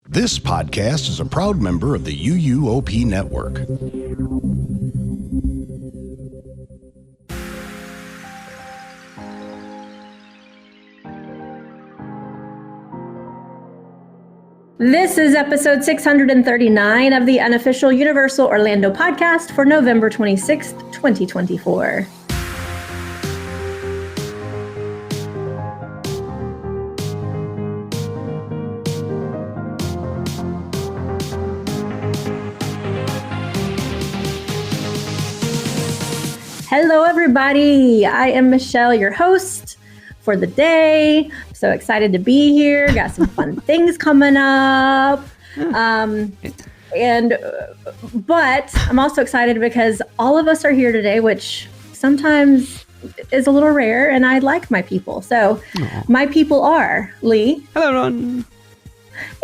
This podcast is a proud member of the UUOP network. This is episode 639 of the unofficial Universal Orlando podcast for November 26th, 2024. Hello, everybody. I am Michelle, your host for the day. So excited to be here. Got some fun things coming up. But I'm also excited because all of us are here today, which sometimes is a little rare, and I like my people. So my people are Lee. Hello, Ron.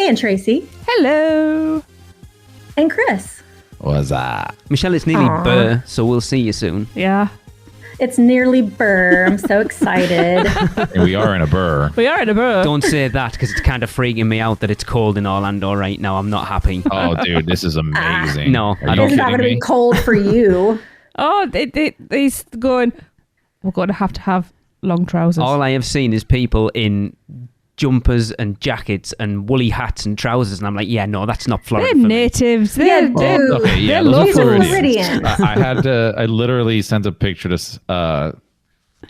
And Tracy. Hello. And Chris. What's that? Michelle, it's nearly Burr, so we'll see you soon. Yeah. It's nearly Burr. I'm so excited. And we are in a burr. We are in a burr. Don't say that because it's kind of freaking me out that it's cold in Orlando right now. I'm not happy. Oh, dude, this is amazing. No, Are I you don't It's not going to kidding be me? cold for you. Oh, he's going, we're going to have long trousers. All I have seen is people in jumpers and jackets and woolly hats and trousers, and I'm like, yeah, no, that's not Florida. They're for me. natives. Yeah, They're dude. Okay, yeah, They're those are These are Floridians. Floridians. I literally sent a picture to,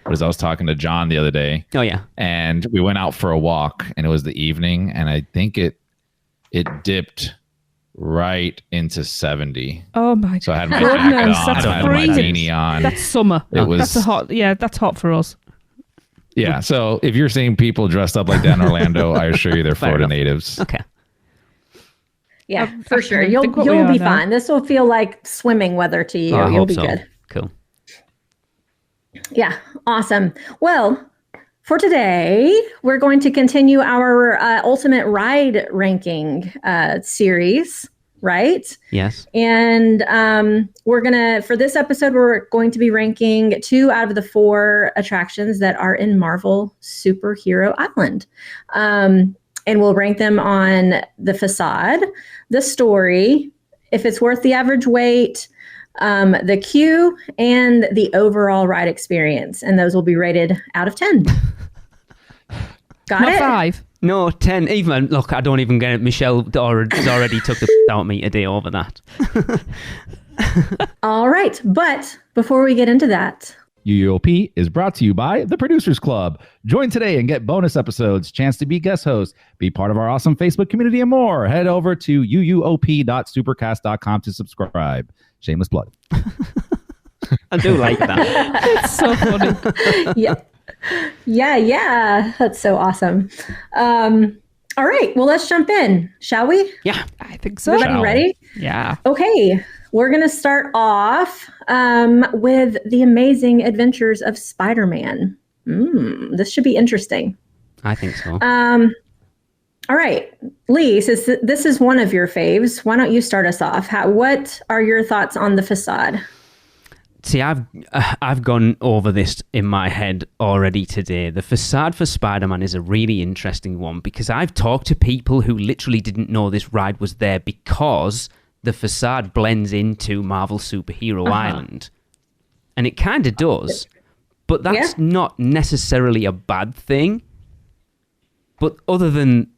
because I was talking to John the other day, Oh, yeah. and we went out for a walk, and it was the evening, and I think it dipped right into 70. Oh my god. So I had my Goodness, jacket on, that's I had my freezing. beanie on. That's summer. It was- That's a hot. Yeah, that's hot for us. Yeah, so if you're seeing people dressed up like that in Orlando, I assure you they're Fair Florida enough. natives. Okay. Yeah, I for sure. think You'll what we are be now. fine. This will feel like swimming weather to you. Oh, I You'll hope be so. good. Cool. Yeah, awesome. Well, for today, we're going to continue our ultimate ride ranking series, right? Yes. And for this episode, we're going to be ranking 2 out of the 4 attractions that are in Marvel Superhero Island. And we'll rank them on the facade, the story, if it's worth the average wait, the queue, and the overall ride experience. And those will be rated out of 10. Got Not it? 5. No, 10. Even, look, I don't even get it. Michelle already took the out of me today over that. All right. But before we get into that, UUOP is brought to you by the Producers Club. Join today and get bonus episodes, chance to be guest host, be part of our awesome Facebook community, and more. Head over to uUOP.supercast.com to subscribe. Shameless plug. I do like that. It's so funny. yeah. That's so awesome. All right. Well, let's jump in, shall we? Yeah. I think so. Everybody Shall. ready? Yeah. Okay. We're going to start off with the amazing adventures of Spider-Man. This should be interesting. I think so. All right, Lee, since this is one of your faves, why don't you start us off? What are your thoughts on the facade? See, I've gone over this in my head already today. The facade for Spider-Man is a really interesting one because I've talked to people who literally didn't know this ride was there because the facade blends into Marvel Superhero Island. And it kind of does, but that's not necessarily a bad thing. But other than,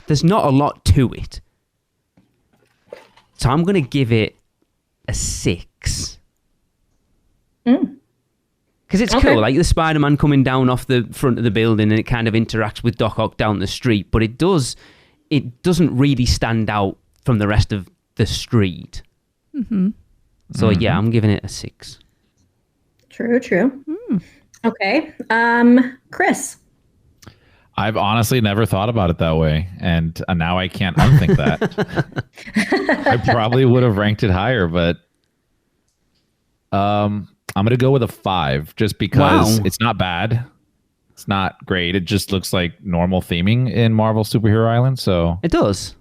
there's not a lot to it. So I'm going to give it a 6. Because it's cool, like the Spider-Man coming down off the front of the building and it kind of interacts with Doc Ock down the street, but it doesn't really stand out from the rest of the street. So yeah, I'm giving it a 6. True. Okay. Chris. I've honestly never thought about it that way, and now I can't unthink that. I probably would have ranked it higher, but I'm going to go with a 5 just because it's not bad. It's not great. It just looks like normal theming in Marvel Superhero Island. So It does.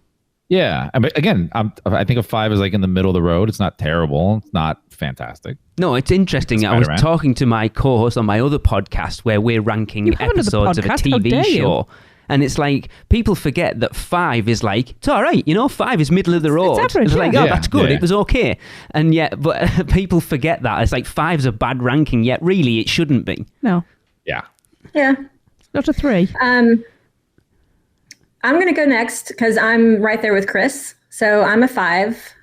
yeah, I mean, again, I think a 5 is like in the middle of the road. It's not terrible. It's not fantastic. No, it's interesting. I was talking to my co-host on my other podcast where we're ranking You have another episodes of a podcast? How TV dare you? show. And it's like people forget that 5 is like, it's all right, 5 is middle of the road. It's average, like, yeah. oh, Yeah, that's good. yeah. It was okay. And yet, but people forget that. It's like 5's a bad ranking, yet really it shouldn't be. No, Yeah. Yeah. not a 3. I'm going to go next because I'm right there with Chris. So I'm a 5.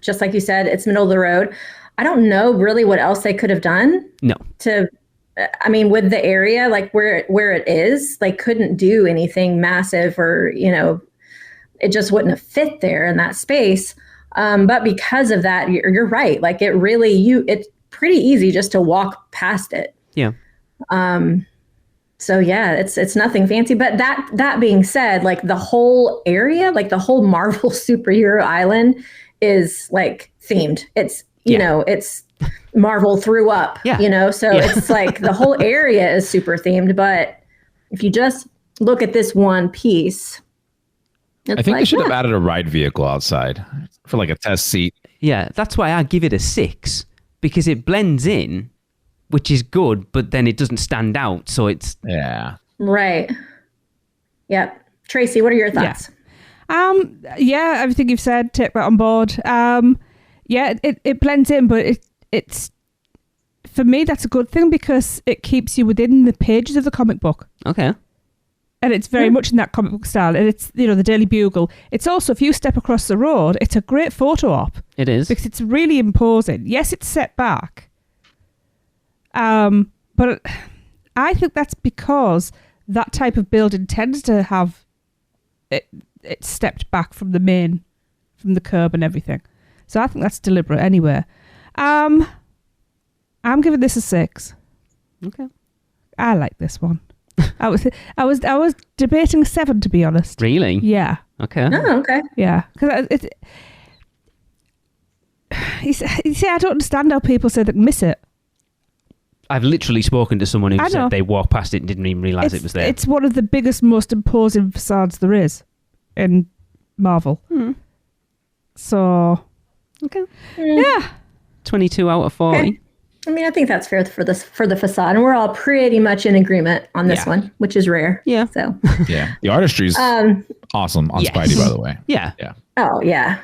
Just like you said, it's middle of the road. I don't know really what else they could have done No. with the area, like where it is, like couldn't do anything massive or, it just wouldn't have fit there in that space. But because of that, you're right. Like it's pretty easy just to walk past it. Yeah. So yeah, it's nothing fancy. But that being said, like the whole area, like the whole Marvel superhero island is like themed. It's, it's Marvel threw up, so it's like the whole area is super themed. But if you just look at this one piece, I think they should have added a ride vehicle outside for like a test seat. Yeah, that's why I give it a 6, because it blends in, which is good, but then it doesn't stand out. So it's... Yeah. Right. Yep. Tracy, what are your thoughts? Yeah, everything you've said, take that on board. It blends in, but it's for me that's a good thing because it keeps you within the pages of the comic book. Okay. And it's very much in that comic book style. And it's, the Daily Bugle. It's also, if you step across the road, it's a great photo op. It is. Because it's really imposing. Yes, it's set back. But I think that's because that type of building tends to have it stepped back from the curb and everything. So I think that's deliberate anyway. I'm giving this a 6. Okay. I like this one. I was debating 7, to be honest. Really? Yeah. Okay. Oh, okay. Yeah. Because you see, I don't understand how people say they miss it. I've literally spoken to someone who I know. said they walked past it and didn't even realise it was there. It's one of the biggest, most imposing facades there is in Marvel. So, Okay. yeah. 22 out of 40. Okay. I think that's fair for the facade, and we're all pretty much in agreement on this one, which is rare. Yeah. So. Yeah. The artistry's awesome on Yes. Spidey, by the way. Yeah. Yeah. Oh yeah,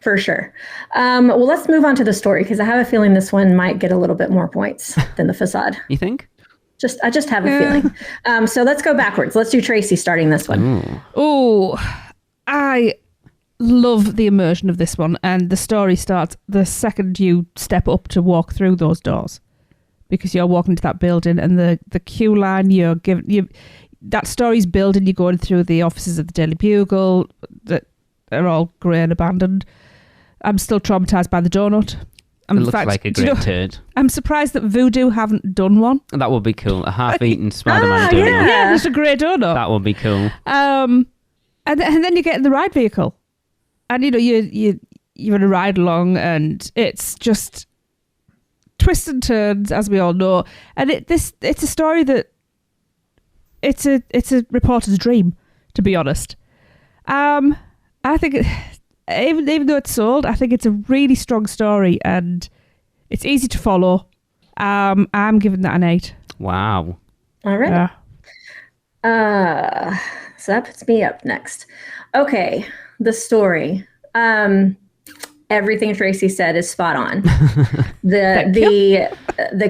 for sure. Well, let's move on to the story because I have a feeling this one might get a little bit more points than the facade. You think? I just have a feeling. So let's go backwards. Let's do Tracy starting this one. Oh, I love the immersion of this one, and the story starts the second you step up to walk through those doors, because you're walking to that building and the queue line that story's building. You're going through the offices of the Daily Bugle that are all grey and abandoned. I'm still traumatized by the donut. It looks like a great turd. I'm surprised that Voodoo haven't done one. That would be cool. A half-eaten Spider-Man donut. Yeah, it's a grey donut. That would be cool. And then you get in the ride vehicle, and you're in a ride along, and it's just twists and turns, as we all know. And it's a story that it's a reporter's dream, to be honest. I think even though it's sold, I think it's a really strong story, and it's easy to follow. I'm giving that an 8. Wow. All right. Yeah. So that puts me up next. Okay, the story. Everything Tracy said is spot on. The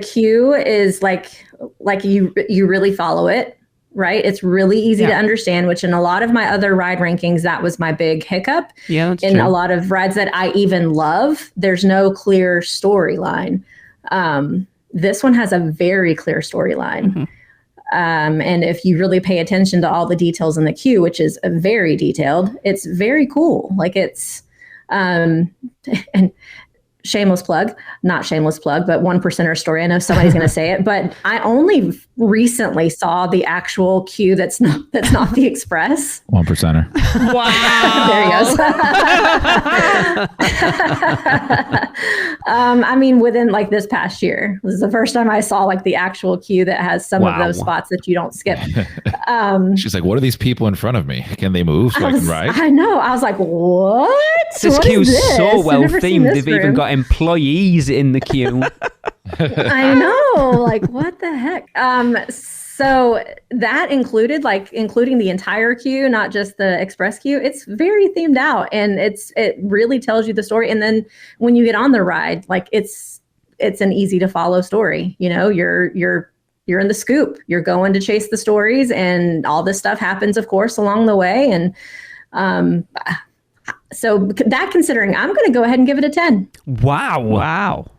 cue is like you really follow it, right? It's really easy to understand, which in a lot of my other ride rankings, that was my big hiccup. Yeah, that's in true. a lot of rides that I even love, there's no clear storyline. This one has a very clear storyline. Mm-hmm. And if you really pay attention to all the details in the queue, which is very detailed, it's very cool. Like it's, and shameless plug, not shameless plug, but 1%er story. I know somebody's going to say it, but I only recently saw the actual queue that's not the Express. 1%er. Wow. There he goes. Within like this past year, this is the first time I saw like the actual queue that has some of those spots that you don't skip. She's like, what are these people in front of me? Can they move so I can ride? I know. I was like, what? This What queue's is this? so I've well never seen themed. this They've even room. got employees in the queue. I know. Like, what the heck? So that including the entire queue, not just the express queue. It's very themed out, and it really tells you the story. And then when you get on the ride, like it's an easy to follow story. You know, you're in the scoop. You're going to chase the stories, and all this stuff happens, of course, along the way. And so that considering, I'm going to go ahead and give it a 10. Wow.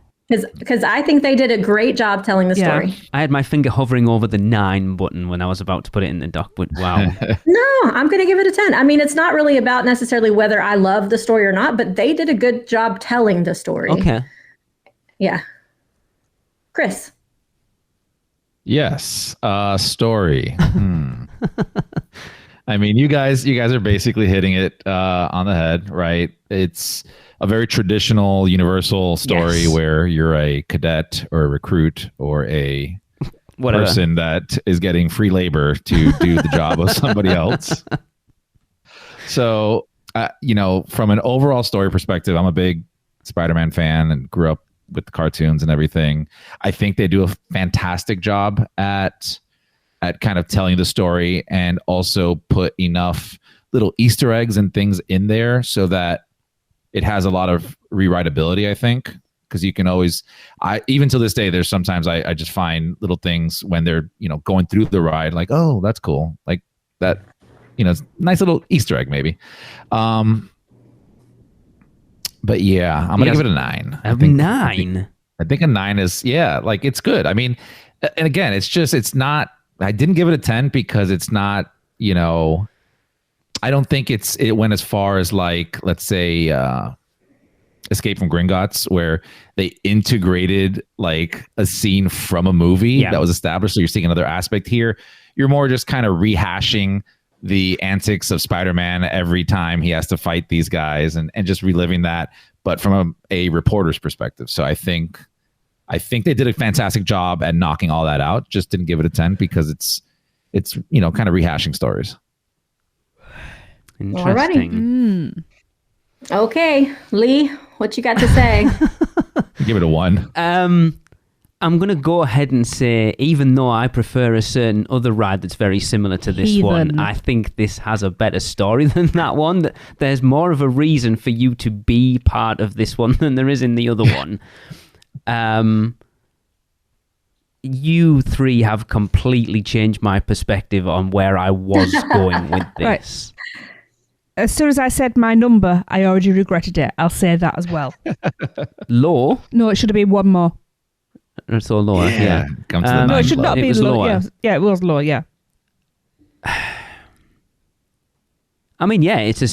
Because I think they did a great job telling the story. I had my finger hovering over the 9 button when I was about to put it in the dock, but wow. No, I'm going to give it a 10. I mean, it's not really about necessarily whether I love the story or not, but they did a good job telling the story. Okay. Yeah. Chris. Yes. Story. I mean, you guys are basically hitting it on the head, right? It's a very traditional universal story where you're a cadet or a recruit or a person that is getting free labor to do the job of somebody else. So, from an overall story perspective, I'm a big Spider-Man fan and grew up with the cartoons and everything. I think they do a fantastic job at kind of telling the story, and also put enough little Easter eggs and things in there so that it has a lot of rewritability, I think, because you can always, even to this day, there's sometimes I just find little things when they're, going through the ride, like, oh, that's cool. Like that, nice little Easter egg maybe. But yeah, I'm going to give it a 9. A 9? I think a 9 is, like it's good. I mean, and again, it's not, I didn't give it a 10 because it's not, I don't think it went as far as, like, let's say, Escape from Gringotts, where they integrated like a scene from a movie that was established. So you're seeing another aspect here. You're more just kind of rehashing the antics of Spider-Man every time he has to fight these guys, and just reliving that, but from a reporter's perspective. So I think they did a fantastic job at knocking all that out. Just didn't give it a 10 because it's kind of rehashing stories. Interesting. Okay, Lee, what you got to say? Give it a 1. I'm going to go ahead and say, even though I prefer a certain other ride that's very similar to this one, I think this has a better story than that one. There's more of a reason for you to be part of this one than there is in the other one. You three have completely changed my perspective on where I was going with this. Right. As soon as I said my number, I already regretted it. I'll say that as well. Low? No, it should have been one more. It's all lower, yeah. Come to the no, it should not be low. Yeah, it was low, yeah. I mean, yeah, it's a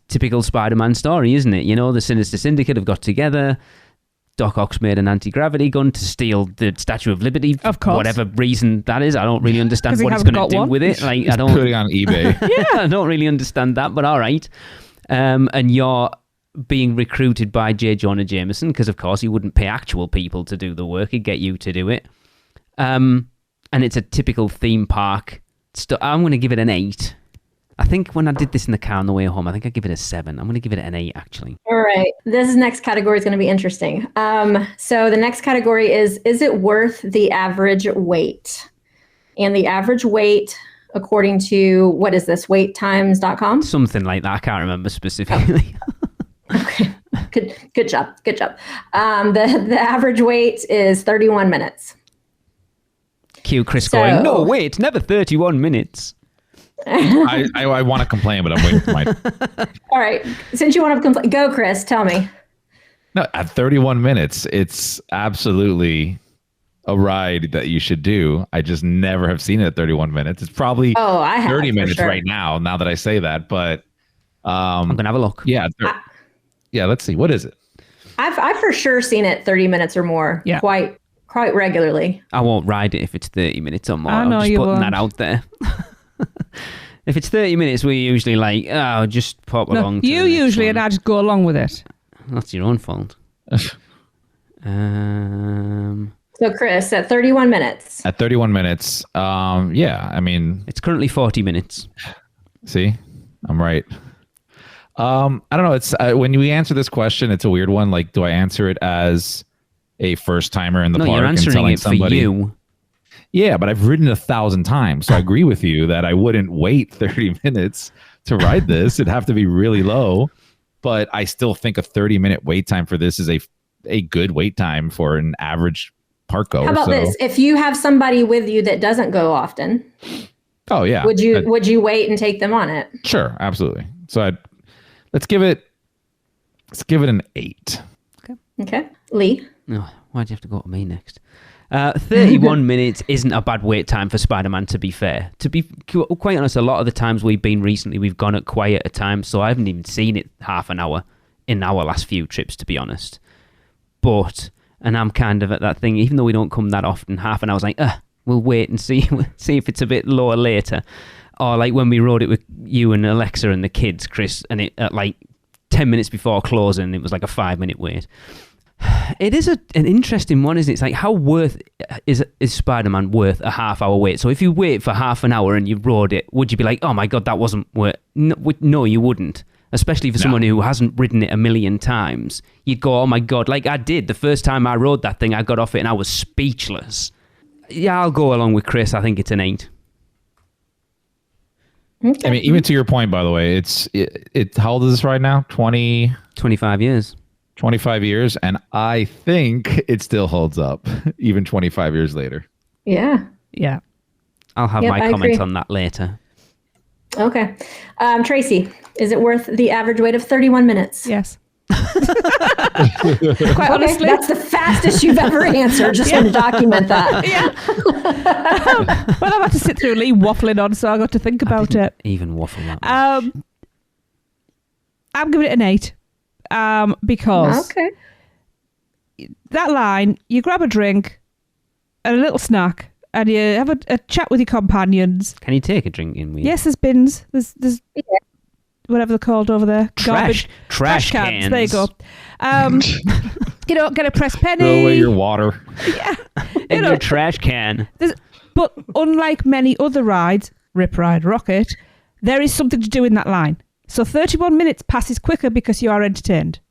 typical Spider-Man story, isn't it? The Sinister Syndicate have got together. Doc Ock made an anti-gravity gun to steal the Statue of Liberty. Of course. Whatever reason that is. I don't really understand what it's going to do with it. Like, I don't put it on eBay. I don't really understand that, but all right. And you're being recruited by J. Jonah Jameson, because of course he wouldn't pay actual people to do the work. He'd get you to do it. And it's a typical theme park. I'm going to give it an 8. I think when I did this in the car on the way home, I think I give it a 7. I'm going to give it an 8, actually. All right. This next category is going to be interesting. So the next category is it worth the average wait? And the average wait, according to, what is this, waittimes.com? Something like that. I can't remember specifically. Okay. Good job. The average wait is 31 minutes. Cue Chris going, no, wait, never 31 minutes. I want to complain, but I'm waiting for my... All right. Since you want to complain, go, Chris. Tell me. No, at 31 minutes, it's absolutely a ride that you should do. I just never have seen it at 31 minutes. It's probably 30 minutes right now that I say that, but... I'm going to have a look. Yeah. Let's see. What is it? I've for sure seen it 30 minutes or more. Yeah. Quite regularly. I won't ride it if it's 30 minutes or more. I'm just putting that out there. If it's 30 minutes, we're usually like, just pop along. You usually, and I just go along with it. That's your own fault. So, Chris, at 31 minutes. At 31 minutes, I mean... It's currently 40 minutes. See? I'm right. I don't know. It's when we answer this question, it's a weird one. Like, do I answer it as a first-timer in the park? No, you're answering it for you. Yeah, but I've ridden it 1,000 times. So I agree with you that I wouldn't wait 30 minutes to ride this. It'd have to be really low. But I still think a 30-minute wait time for this is a good wait time for an average park goer. How about this? If you have somebody with you that doesn't go often, oh yeah, would you wait and take them on it? Sure, absolutely. So let's give it an 8. Okay, Lee. Oh, why'd you have to go to me next? 31 minutes isn't a bad wait time for Spider-Man, to be fair. To be quite honest, a lot of the times we've been recently, we've gone at quieter times, so I haven't even seen it half an hour in our last few trips, to be honest. And I'm kind of at that thing, even though we don't come that often, half an hour's like, we'll wait and see if it's a bit lower later. Or like when we rode it with you and Alexa and the kids, Chris, and it at like 10 minutes before closing, it was like a 5-minute wait. It is an interesting one, isn't it? It's like, how worth is Spider-Man worth a half-hour wait? So if you wait for half an hour and you rode it, would you be like, oh my God, that wasn't worth... No, you wouldn't. Especially for someone who hasn't ridden it a million times. You'd go, oh my God, like I did. The first time I rode that thing, I got off it and I was speechless. Yeah, I'll go along with Chris. I think it's an 8. Okay. I mean, even to your point, by the way, it's how old is this right now? 25 years. 25 years, and I think it still holds up, even 25 years later. Yeah. Yeah. I'll have my comments on that later. Okay. Tracy, is it worth the average wait of 31 minutes? Yes. Quite honestly, that's the fastest you've ever answered. Just want to document that. Yeah. Well, I've had to sit through Lee waffling on, so I got to think about it. Even waffle that much. I'm giving it an 8. Because that line, you grab a drink and a little snack and you have a chat with your companions. Can you take a drink in with you? Yes, there's bins. There's whatever they're called over there. Trash cans. There you go. You know, get a press penny. Throw away your water. Yeah. In your trash can. But unlike many other rides, Rip Ride Rocket, there is something to do in that line. So 31 minutes passes quicker because you are entertained.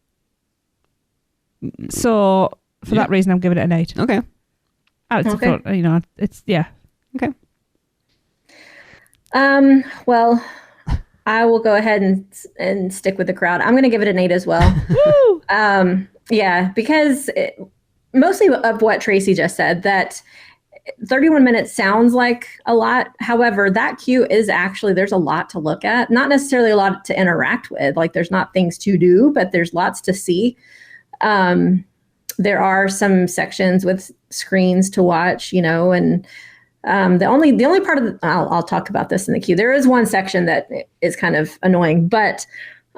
So for that reason, I'm giving it an 8. Okay. And it's Okay. Well, I will go ahead and stick with the crowd. I'm going to give it an 8 as well. Woo! Yeah, because mostly of what Tracy just said, that 31 minutes sounds like a lot. However, that queue is actually, there's a lot to look at. Not necessarily a lot to interact with. Like there's not things to do, but there's lots to see. There are some sections with screens to watch, and the only part of I'll talk about this in the queue. There is one section that is kind of annoying, but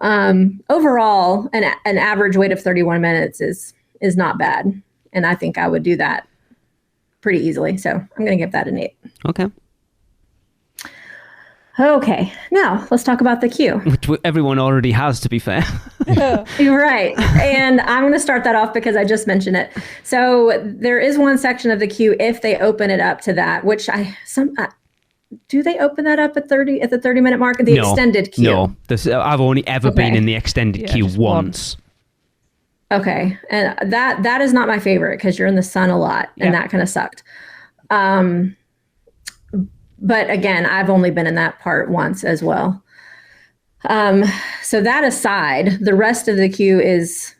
overall, an average wait of 31 minutes is not bad. And I think I would do that pretty easily. So I'm going to give that an 8. Okay. Okay. Now let's talk about the queue. Which everyone already has, to be fair. You're right. And I'm going to start that off because I just mentioned it. So there is one section of the queue, if they open it up to that, which do they open that up at the 30-minute mark of the extended queue? No, I've only ever been in the extended queue once. Okay. And that is not my favorite because you're in the sun a lot and that kind of sucked. But again, I've only been in that part once as well. So that aside, the rest of the queue is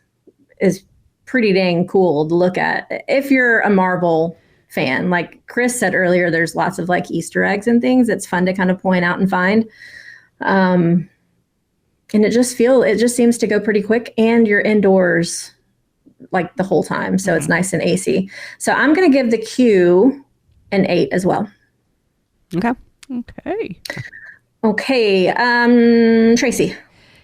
pretty dang cool to look at. If you're a Marvel fan, like Chris said earlier, there's lots of like Easter eggs and things. It's fun to kind of point out and find. And it just seems to go pretty quick, and you're indoors like the whole time. So it's nice and AC. So I'm going to give the queue an 8 as well. Okay. Tracy.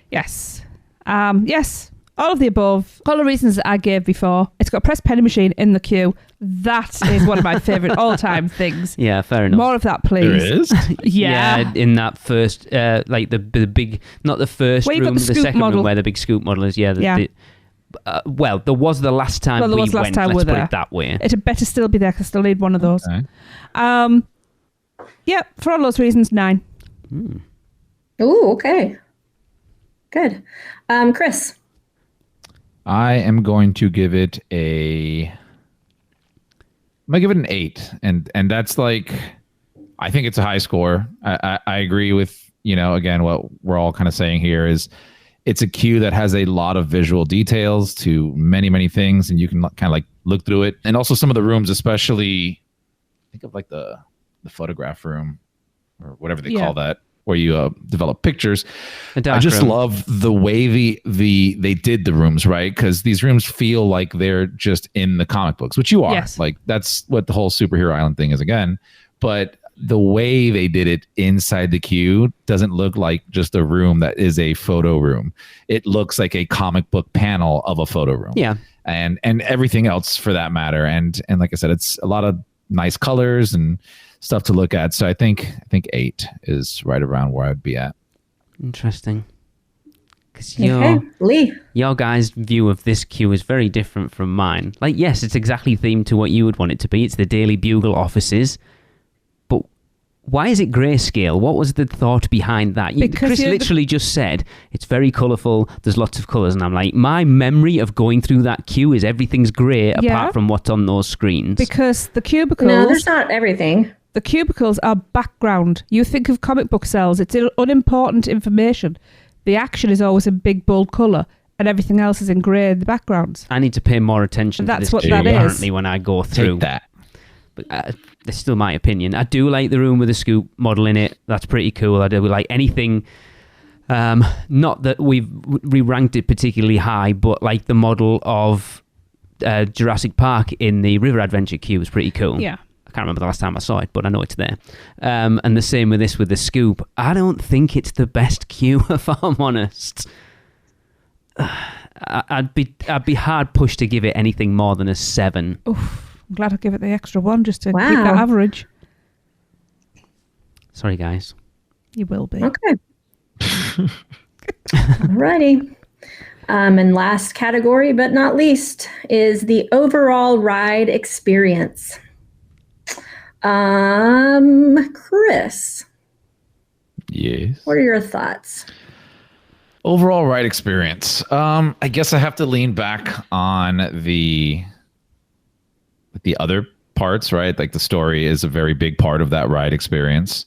Yes. Yes. All of the above. All the reasons that I gave before. It's got a press penny machine in the queue. That is one of my favourite all-time things. Yeah, fair enough. More of that, please. There is? Yeah. In that first, like the big, not the first room, the second room where the big scoop model is. Yeah. Well, there was the last time we went. Let's put it that way. It had better still be there because I still need one of those. Okay. Yeah, for all those reasons, 9. Ooh, okay. Good. Chris. I am going to give it a gonna give it an 8, and that's like, I think it's a high score. I agree with, again, what we're all kind of saying here is it's a queue that has a lot of visual details to many things, and you can kind of like look through it. And also some of the rooms, especially think of like the photograph room or whatever they call that, where you develop pictures. I just love the way they did the rooms, right? Because these rooms feel like they're just in the comic books, which you are. Yes. Like that's what the whole Superhero Island thing is again. But the way they did it inside the queue doesn't look like just a room that is a photo room. It looks like a comic book panel of a photo room. Yeah. And everything else for that matter. And like I said, it's a lot of nice colors and stuff to look at. So I think 8 is right around where I'd be at. Interesting. Because Lee. your guys' view of this queue is very different from mine. Like, yes, it's exactly themed to what you would want it to be. It's the Daily Bugle offices. But why is it grayscale? What was the thought behind that? Chris literally just said, it's very colourful, there's lots of colours. And I'm like, my memory of going through that queue is everything's grey apart from what's on those screens. Because the cubicles... No, there's not everything. The cubicles are background. You think of comic book cells, it's unimportant information. The action is always in big, bold colour, and everything else is in grey in the backgrounds. I need to pay more attention to this queue apparently when I go through. Take that. But that's still my opinion. I do like the room with the scoop model in it. That's pretty cool. I do like anything. Not that we've re-ranked it particularly high, but like the model of Jurassic Park in the River Adventure queue is pretty cool. Yeah. I can't remember the last time I saw it, but I know it's there. And the same with this with the scoop. I don't think it's the best queue, if I'm honest. I'd be hard pushed to give it anything more than a 7. Oof. I'm glad I give it the extra 1 just to keep that average. Sorry, guys. You will be. Okay. Alrighty. And last category, but not least, is the overall ride experience. Chris. Yes. What are your thoughts? Overall ride experience. I guess I have to lean back on the other parts, right? Like the story is a very big part of that ride experience.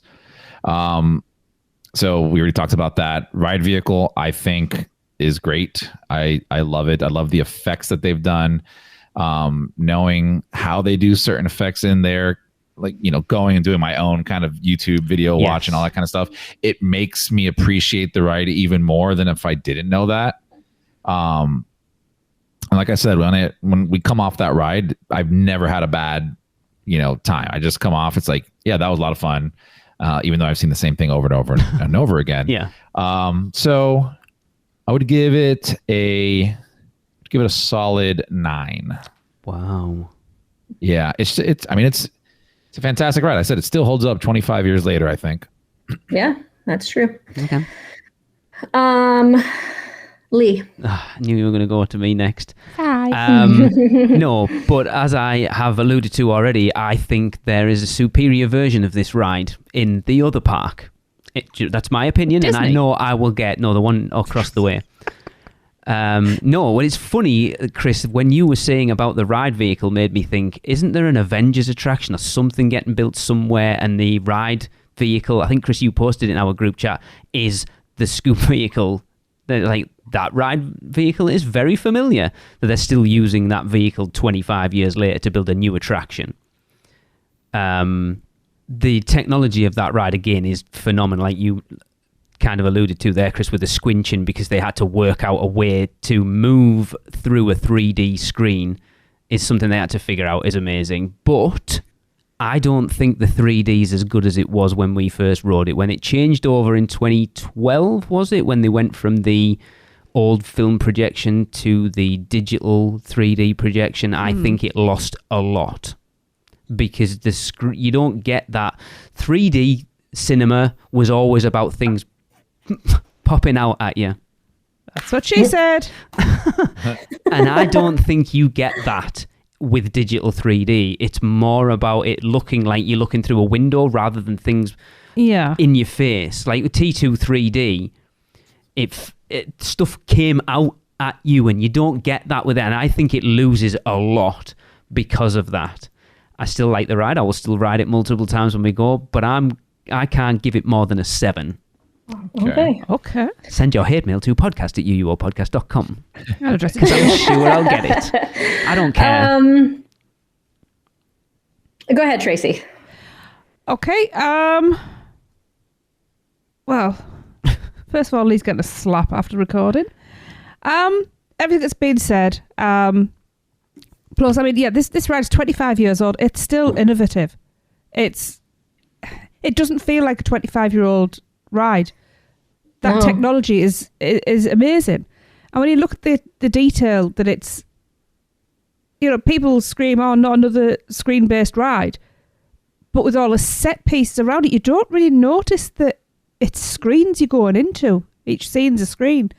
So we already talked about that. Ride vehicle, I think, is great. I love it. I love the effects that they've done. Knowing how they do certain effects in there, like, going and doing my own kind of YouTube video watch and all that kind of stuff. It makes me appreciate the ride even more than if I didn't know that. And like I said, when we come off that ride, I've never had a bad, time. I just come off. It's like, yeah, that was a lot of fun. Even though I've seen the same thing over and over and over again. Yeah. So I would give it a solid 9. Wow. Yeah. It's a fantastic ride. I said it still holds up 25 years later, I think. Yeah, that's true. Okay. Lee. I knew you were going to go to me next. Hi. No, but as I have alluded to already, I think there is a superior version of this ride in the other park. That's my opinion, Disney. and I know I will get... No, the one across the way. No, well, it's funny, Chris, when you were saying about the ride vehicle made me think, isn't there an Avengers attraction or something getting built somewhere, and the ride vehicle, I think, Chris, you posted in our group chat, is the scoop vehicle. Like, that ride vehicle is very familiar, that they're still using that vehicle 25 years later to build a new attraction. The technology of that ride, again, is phenomenal. Like you kind of alluded to there, Chris, with the squinching, because they had to work out a way to move through a 3D screen, is something they had to figure out, is amazing. But I don't think the 3D is as good as it was when we first rode it. When it changed over in 2012, was it? When they went from the old film projection to the digital 3D projection, I think it lost a lot. Because you don't get that. 3D cinema was always about things popping out at you. That's what she said. And I don't think you get that with digital 3D. It's more about it looking like you're looking through a window rather than things in your face. Like with T2 3D, stuff came out at you, and you don't get that with it. And I think it loses a lot because of that. I still like the ride. I will still ride it multiple times when we go, but I can't give it more than a 7. Okay. Send your hate mail to podcast@uuopodcast.com. I'll address it. Because I'm sure I'll get it. I don't care. Go ahead, Tracy. Okay. Well, first of all, Lee's getting a slap after recording. Everything that's been said. Plus, I mean, yeah, this ride's 25 years old. It's still innovative. It doesn't feel like a 25-year-old ride. That technology is amazing. And when you look at the detail that it's, people scream, "Oh, not another screen-based ride," but with all the set pieces around it, you don't really notice that it's screens you're going into. Each scene's a screen.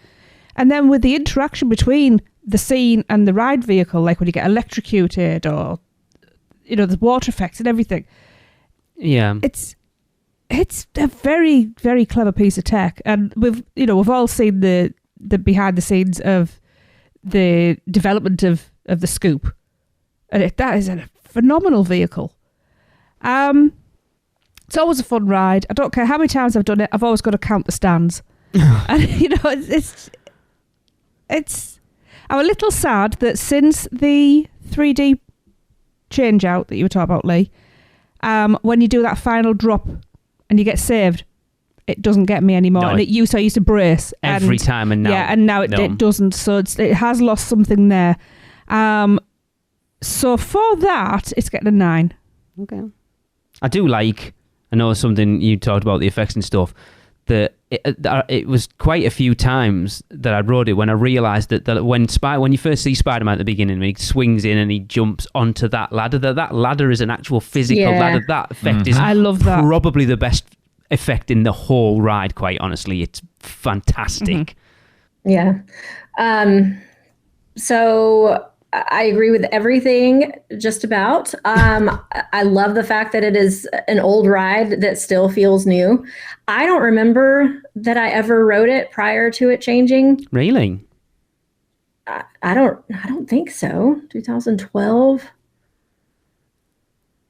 And then with the interaction between the scene and the ride vehicle, like when you get electrocuted or, the water effects and everything. Yeah. It's a very, very clever piece of tech. And we've all seen the behind the scenes of the development of the Scoop. And that is a phenomenal vehicle. It's always a fun ride. I don't care how many times I've done it. I've always got to count the stands. And it's I'm a little sad that since the 3D change out that you were talking about, Lee, when you do that final drop and you get saved, it doesn't get me anymore. No, and I used to brace every time, and now and now it doesn't. So it has lost something there. So for that, it's getting a 9. Okay. I know something you talked about, the effects and stuff, that it was quite a few times that I rode it when I realised that when you first see Spider-Man at the beginning, when he swings in and he jumps onto that ladder is an actual physical ladder. That effect is I love that. Probably the best effect in the whole ride, quite honestly. It's fantastic. Yeah. So I agree with everything just about. I love the fact that it is an old ride that still feels new. I don't remember that I ever rode it prior to it changing. Really? I don't think so. 2012.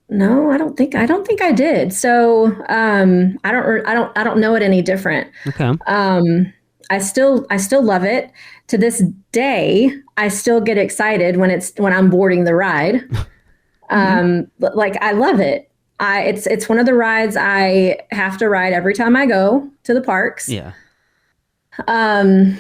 No, I don't think I did. So I don't know it any different. Okay. I still love it. To this day, I still get excited when I'm boarding the ride. Like I love it. It's one of the rides I have to ride every time I go to the parks. Yeah. I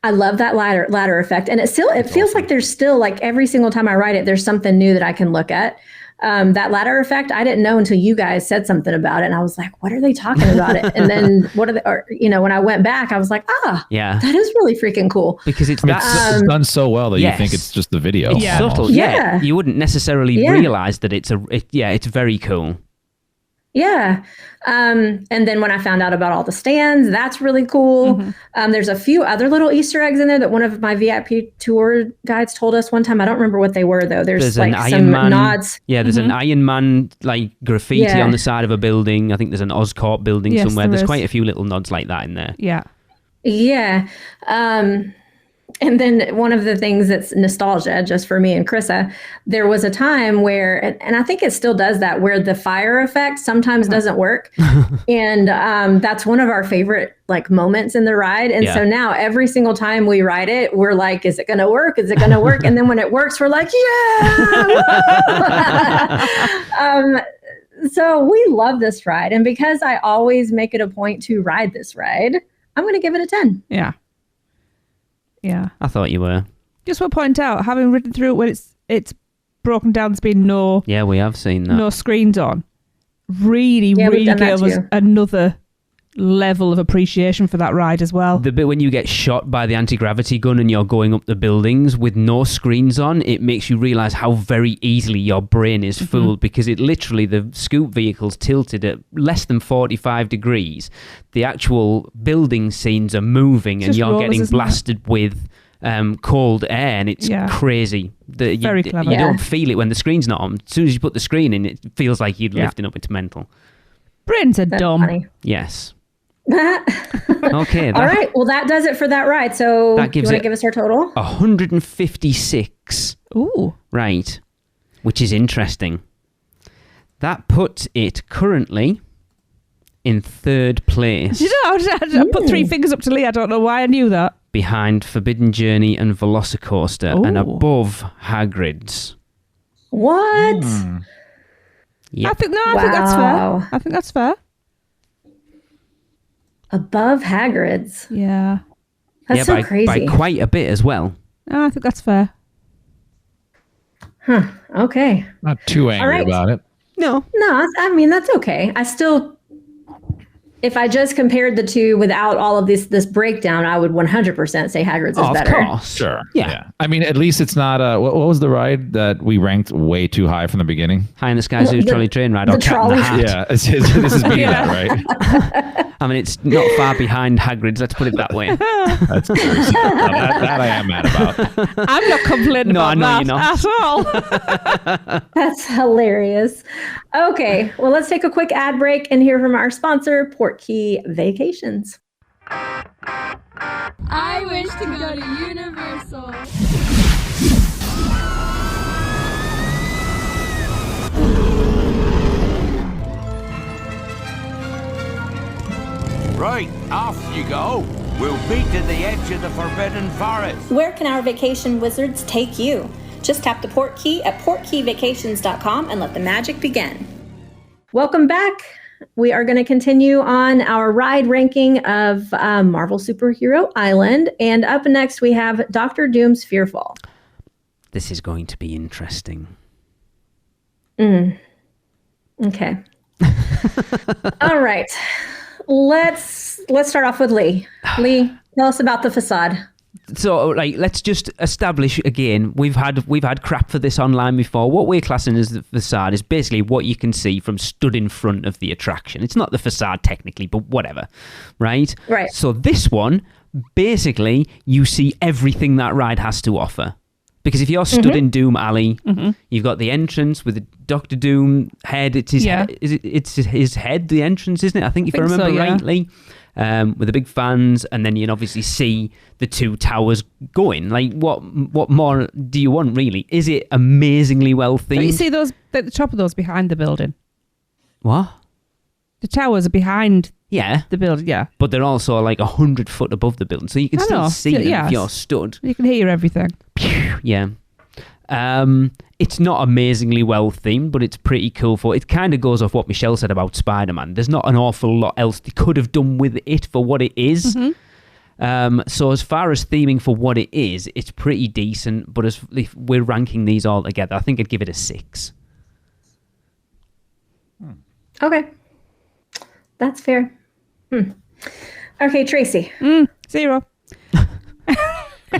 love that ladder effect, and it feels like there's still, like, every single time I ride it, there's something new that I can look at. That ladder effect, I didn't know until you guys said something about it, and I was like, "What are they talking about it?" And then when I went back, I was like, yeah, that is really freaking cool. Because it's done so well that you think it's just the video. It's subtle. Yeah. You wouldn't necessarily realize that it's very cool. Yeah. And then when I found out about all the stands, that's really cool. There's a few other little Easter eggs in there that one of my VIP tour guides told us one time. I don't remember what they were, though. There's like some nods. Yeah, there's an Iron Man like graffiti on the side of a building. I think there's an Oscorp building somewhere. There's quite a few little nods like that in there. Yeah. Yeah. And then one of the things that's nostalgia, just for me and Krissa, there was a time where, and I think it still does that, where the fire effect sometimes doesn't work. And that's one of our favorite moments in the ride. And so now every single time we ride it, we're like, is it going to work? Is it going to work? And then when it works, we're like, yeah. So we love this ride. And because I always make it a point to ride this ride, I'm going to give it a 10. Yeah. Yeah, I thought you were. Just want to point out, having ridden through it when it's broken down, there's been no. Yeah, we have seen that. No screens on. Really gave us another level of appreciation for that ride as well. The bit when you get shot by the anti-gravity gun and you're going up the buildings with no screens on, it makes you realise how very easily your brain is fooled, because it literally, the Scoop vehicle's tilted at less than 45 degrees. The actual building scenes are moving and you're getting blasted with cold air, and it's crazy. Very clever. You don't feel it when the screen's not on. As soon as you put the screen in, it feels like you're lifting up. It's mental. Brains are dumb. Funny. Yes. Okay. All right. Well, that does it for that ride. So that gives you want to give us our total? 156. Ooh. Right. which is interesting. That puts it currently in third place. You know, I put 3 fingers up to Lee. I don't know why I knew that. Behind Forbidden Journey and Velocicoaster, and Ooh. above Hagrid's. What? Yep. I think that's Wow. fair. I think that's fair. Above Hagrid's. Yeah. That's so by crazy. quite a bit as well. I think that's fair. Huh. Okay. Not too angry right. about it. No. No, I mean, that's okay. I still, if I just compared the two without all of this breakdown, I would 100% say Hagrid's is better. Of course. Sure. Yeah. I mean, at least it's not what was the ride that we ranked way too high from the beginning? High in the Sky Zoo Trolley Train Ride or the Cat in the trolley. Hat. Yeah, this is beating Yeah. that, right? I mean, it's not far behind Hagrid's, let's put it that way. That's true. that I am mad about. I'm not complaining No, I about know that you're at all. That's hilarious. Okay, well, let's take a quick ad break and hear from our sponsor, Portkey Vacations. I wish to go to Universal. Right, off you go. We'll beat to the edge of the Forbidden Forest. Where can our vacation wizards take you? Just tap the Portkey at portkeyvacations.com and let the magic begin. Welcome back. We are going to continue on our ride ranking of Marvel Superhero Island. And up next, we have Doctor Doom's Fearfall. This is going to be interesting. Okay. All right. Let's start off with Lee. Lee, tell us about the facade. So, like, let's just establish again. We've had crap for this online before. What we're classing as the facade is basically what you can see from stood in front of the attraction. It's not the facade technically, but whatever, right? Right. So this one, basically, you see everything that ride has to offer. Because if you're stood in Doom Alley, you've got the entrance with the Doctor Doom head. It's his head. It's his head. The entrance, isn't it? I think if I remember rightly. With the big fans, and then you can obviously see the two towers going. Like, what more do you want, really? Is it amazingly well themed? Don't you see those at the top of those behind the building? What? The towers are behind Yeah, the building, yeah. but they're also like 100 foot above the building, so you can I still know. see them Yes. if you're stood. You can hear everything. Yeah. It's not amazingly well themed, but it's pretty cool. It kind of goes off what Michelle said about Spider-Man. There's not an awful lot else they could have done with it for what it is. So as far as theming for what it is, it's pretty decent. But if we're ranking these all together, I think I'd give it a 6. Okay. That's fair. Okay, Tracy. 0. She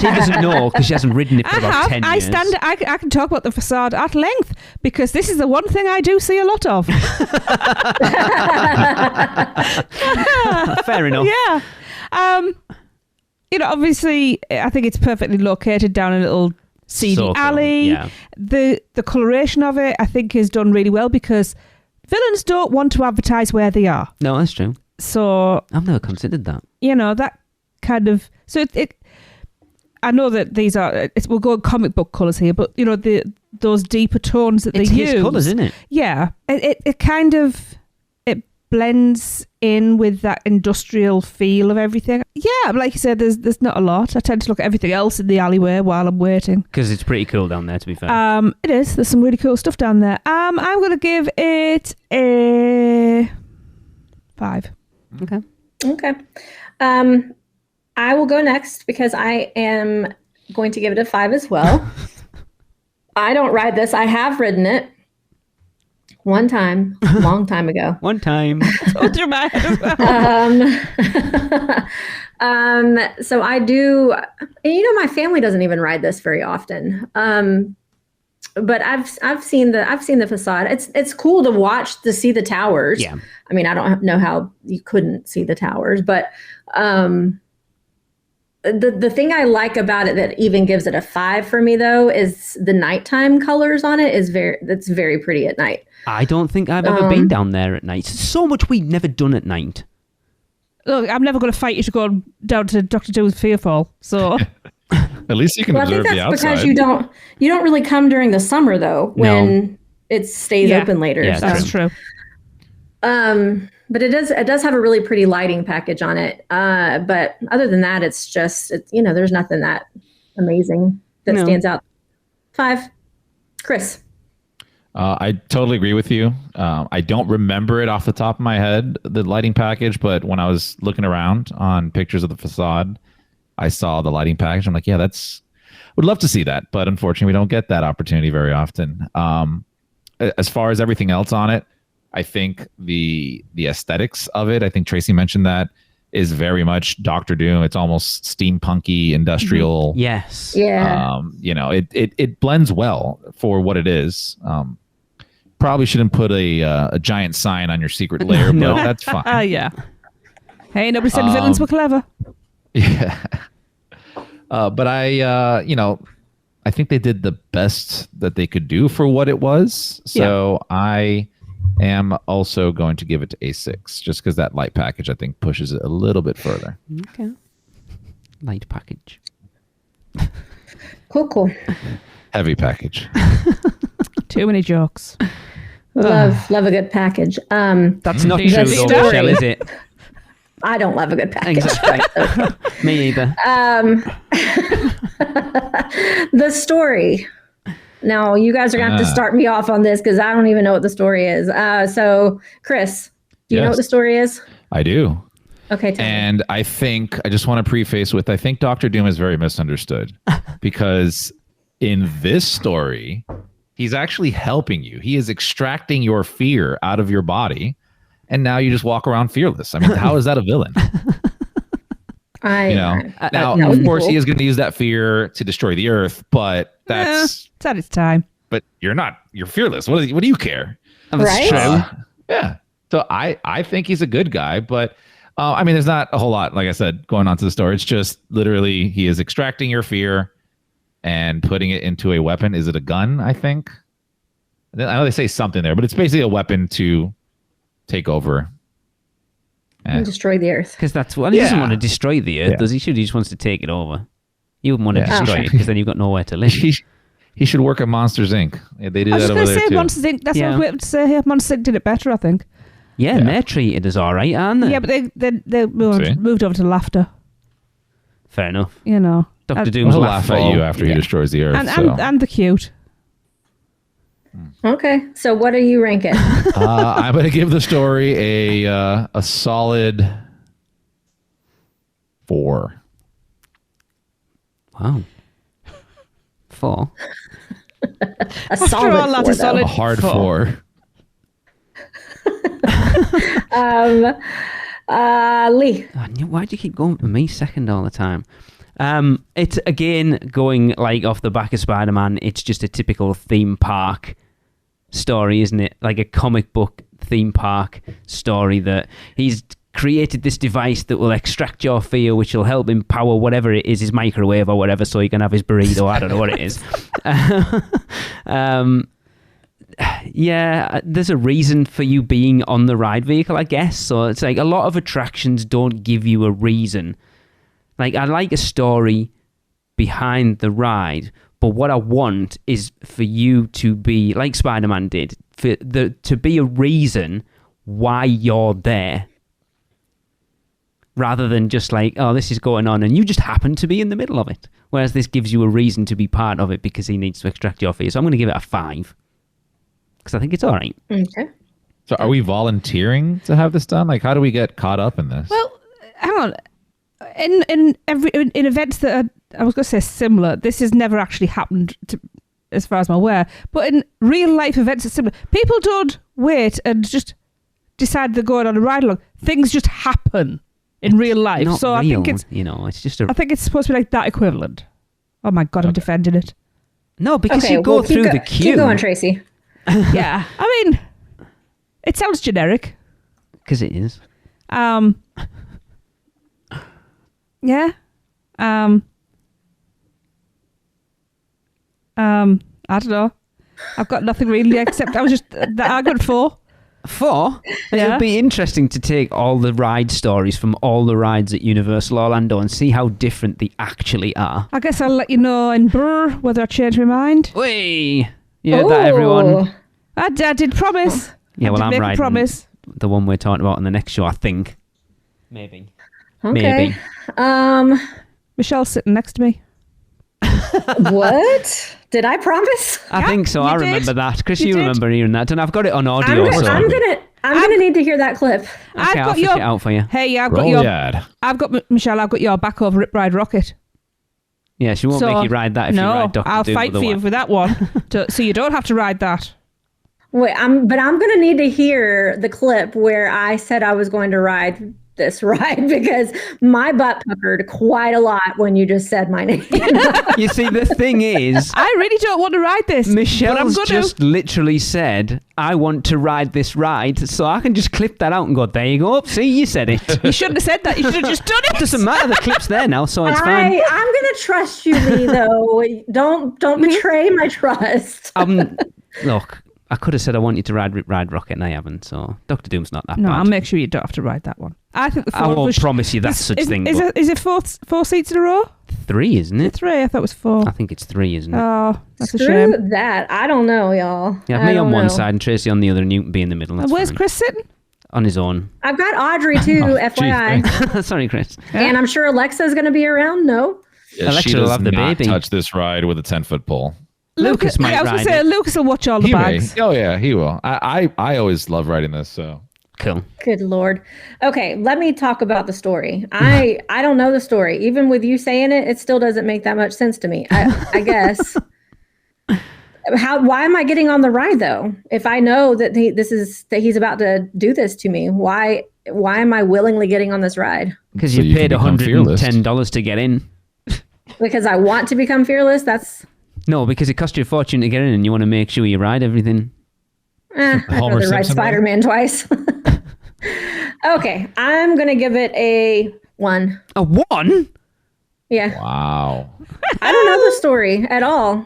doesn't know because she hasn't ridden it for about 10 years. I can talk about the facade at length because this is the one thing I do see a lot of. Fair enough. Yeah. Obviously, I think it's perfectly located down a little seedy So cool, alley. yeah. The coloration of it, I think, is done really well because villains don't want to advertise where they are. No, that's true. So, I've never considered that. that kind of... So it I know that these are... we'll go comic book colours here, but, those deeper tones that It's they his use... colours, isn't it? Yeah. It kind of... It blends in with that industrial feel of everything. Yeah, like you said, there's not a lot. I tend to look at everything else in the alleyway while I'm waiting. Because it's pretty cool down there, to be fair. It is. There's some really cool stuff down there. I'm going to give it a 5. Okay. Okay. I will go next because I am going to give it a 5 as well. I don't ride this. I have ridden it one time, a long time ago. One time. So dramatic. So I do, and my family doesn't even ride this very often. But I've seen the facade. It's cool to watch, to see the towers. Yeah. I mean, I don't know how you couldn't see the towers, but the thing I like about it that even gives it a 5 for me though is the nighttime colors on it that's very pretty at night. I don't think I've ever been down there at night. So much we've never done at night. Look, I'm never going to fight you to go down to Dr. Doom's Fearfall. So, At least you can Well, I think observe the that's outside. because you don't really come during the summer though, when it stays open later. Yeah, so. That's true. But it does have a really pretty lighting package on it. But other than that, it's there's nothing that amazing that stands out. 5. Chris. I totally agree with you. I don't remember it off the top of my head, the lighting package, but when I was looking around on pictures of the facade, I saw the lighting package. I'm like, yeah, would love to see that, but unfortunately we don't get that opportunity very often. As far as everything else on it, I think the aesthetics of it, I think Tracy mentioned that, is very much Doctor Doom. It's almost steampunky, industrial. Yes. Yeah. It blends well for what it is. Probably shouldn't put a giant sign on your secret lair, but that's fine. Yeah. Hey, nobody said villains were clever. Yeah. But I think they did the best that they could do for what it was. So I am also going to give it to A6, just because that light package, I think, pushes it a little bit further. Okay. Light package. Cool. Heavy package. Too many jokes. Love a good package. That's not indeed true, a though, story. Michelle, is it? I don't love a good package. Exactly. Me either. The story. Now, you guys are going to have to start me off on this because I don't even know what the story is. So, Chris, do you know what the story is? I do. Okay, tell me. And I think I just want to preface with, I think Doctor Doom is very misunderstood because in this story, he's actually helping you. He is extracting your fear out of your body, and now you just walk around fearless. I mean, how is that a villain? Now, of course, he is going to use that fear to destroy the Earth, but that's it's at its time. But you're fearless. What do you care? Right? True. Yeah. So I think he's a good guy, but I mean, there's not a whole lot, like I said, going on to the story. It's just literally he is extracting your fear and putting it into a weapon. Is it a gun? I think. I know they say something there, but it's basically a weapon to take over And destroy the Earth. Because that's what he doesn't want to destroy the Earth, does he? He just wants to take it over. You wouldn't want to destroy it because then you've got nowhere to live. He should work at Monsters Inc. Yeah, they do I was that just over going to there say too. Monsters Inc. That's what I was waiting to say here. Monsters Inc. did it better, I think. Yeah, and they're treated as all right, aren't they? Yeah, but they moved over to laughter. Fair enough. You know, Dr. Doom's He'll laugh at you after he destroys the Earth. and the cute. Okay, so what do you rank it? I'm going to give the story a solid 4. Wow. 4. A solid all that, 4, a solid A hard 4. 4. Lee. Why do you keep going for me second all the time? It's again going like off the back of Spider-Man. It's just a typical theme park story, isn't it? Like a comic book theme park story that he's created this device that will extract your fear, which will help him power whatever it is, his microwave or whatever, so he can have his burrito. I don't know what it is. Yeah, there's a reason for you being on the ride vehicle, I guess. So it's like a lot of attractions don't give you a reason. Like, I like a story behind the ride, but what I want is for you to be, like Spider-Man did, to be a reason why you're there. Rather than just like, oh, this is going on and you just happen to be in the middle of it. Whereas this gives you a reason to be part of it because he needs to extract your fear. So I'm going to give it a 5. Because I think it's all right. Okay. So are we volunteering to have this done? Like, how do we get caught up in this? Well, hang on. In events that are, I was going to say similar, this has never actually happened as far as I'm aware. But in real life events, it's similar. People don't wait and just decide they're going on a ride along. Things just happen in real life. Not so real, I think it's, it's just I think it's supposed to be like that equivalent. Oh my God, I'm defending it. No, because you go through the queue. Keep going, Tracy. Yeah, I mean, it sounds generic. Because it is. Yeah. I don't know. I've got nothing really except I was just that I got 4. 4? Yeah. It'll be interesting to take all the ride stories from all the rides at Universal Orlando and see how different they actually are. I guess I'll let you know in Brr whether I change my mind. Whee! You heard that, everyone? I did promise. Yeah, well, I did I'm make a riding promise. the one we're talking about in the next show, I think. Maybe. Okay. Maybe. Michelle's sitting next to me. What? Did I promise? I think so. you I did. remember that. Chris, You you did. remember hearing that, and I've got it on I'm audio. gonna, so. I'm gonna need to hear that clip. Okay, I'll fish it out for you. Hey, I've Roll got your. the ad. I've got Michelle. I've got your back over Rip Ride Rocket. Yeah, she won't make you ride that if you ride Dr. I'll Doom fight for you otherwise. for that one. So you don't have to ride that. Wait, I'm gonna need to hear the clip where I said I was going to ride this ride because my butt puckered quite a lot when you just said my name. You see, the thing is, I really don't want to ride this. but I'm Michelle's gonna. just literally said, I want to ride this ride, so I can just clip that out and go, there you go. See, you said it. You shouldn't have said that. You should have just done it. Doesn't matter, the clip's there now, so it's fine. I'm gonna trust you, Lee. Though don't betray my trust. Look, I could have said I want you to ride Rocket, and I haven't, so Dr. Doom's not that No, bad. I'll make sure you don't have to ride that one. I think the I four. won't promise you that's such thing, Is but it four seats in a row? 3, isn't it? 3. I thought it was 4. I think it's 3, isn't it? Oh, that's a Screw shame. that. I don't know, y'all. You have I me on don't one know. side and Tracy on the other, and you can be in the middle. That's Where's fine. Chris sitting? On his own. I've got Audrey too, FYI. Sorry, Chris. And I'm sure Alexa's gonna be around. No. Yeah, Alexa she will does have the not baby. touch this ride with a 10-foot pole. Lucas might I was ride gonna say it. Lucas will watch all the He may. bags. Oh yeah, he will. I always love riding this. So Cool. Good Lord. Okay, let me talk about the story. I don't know the story. Even with you saying it, it still doesn't make that much sense to me. I guess. Why am I getting on the ride though? If I know that he's about to do this to me, why am I willingly getting on this ride? Because So you you paid can become fearless. $110 to get in. Because I want to become fearless? That's No, because it cost you a fortune to get in and you want to make sure you ride everything. I'd Homer rather ride Simpson way? Spider-Man twice. Okay, I'm gonna give it a 1. A 1? Yeah. wow, I don't know the story at all.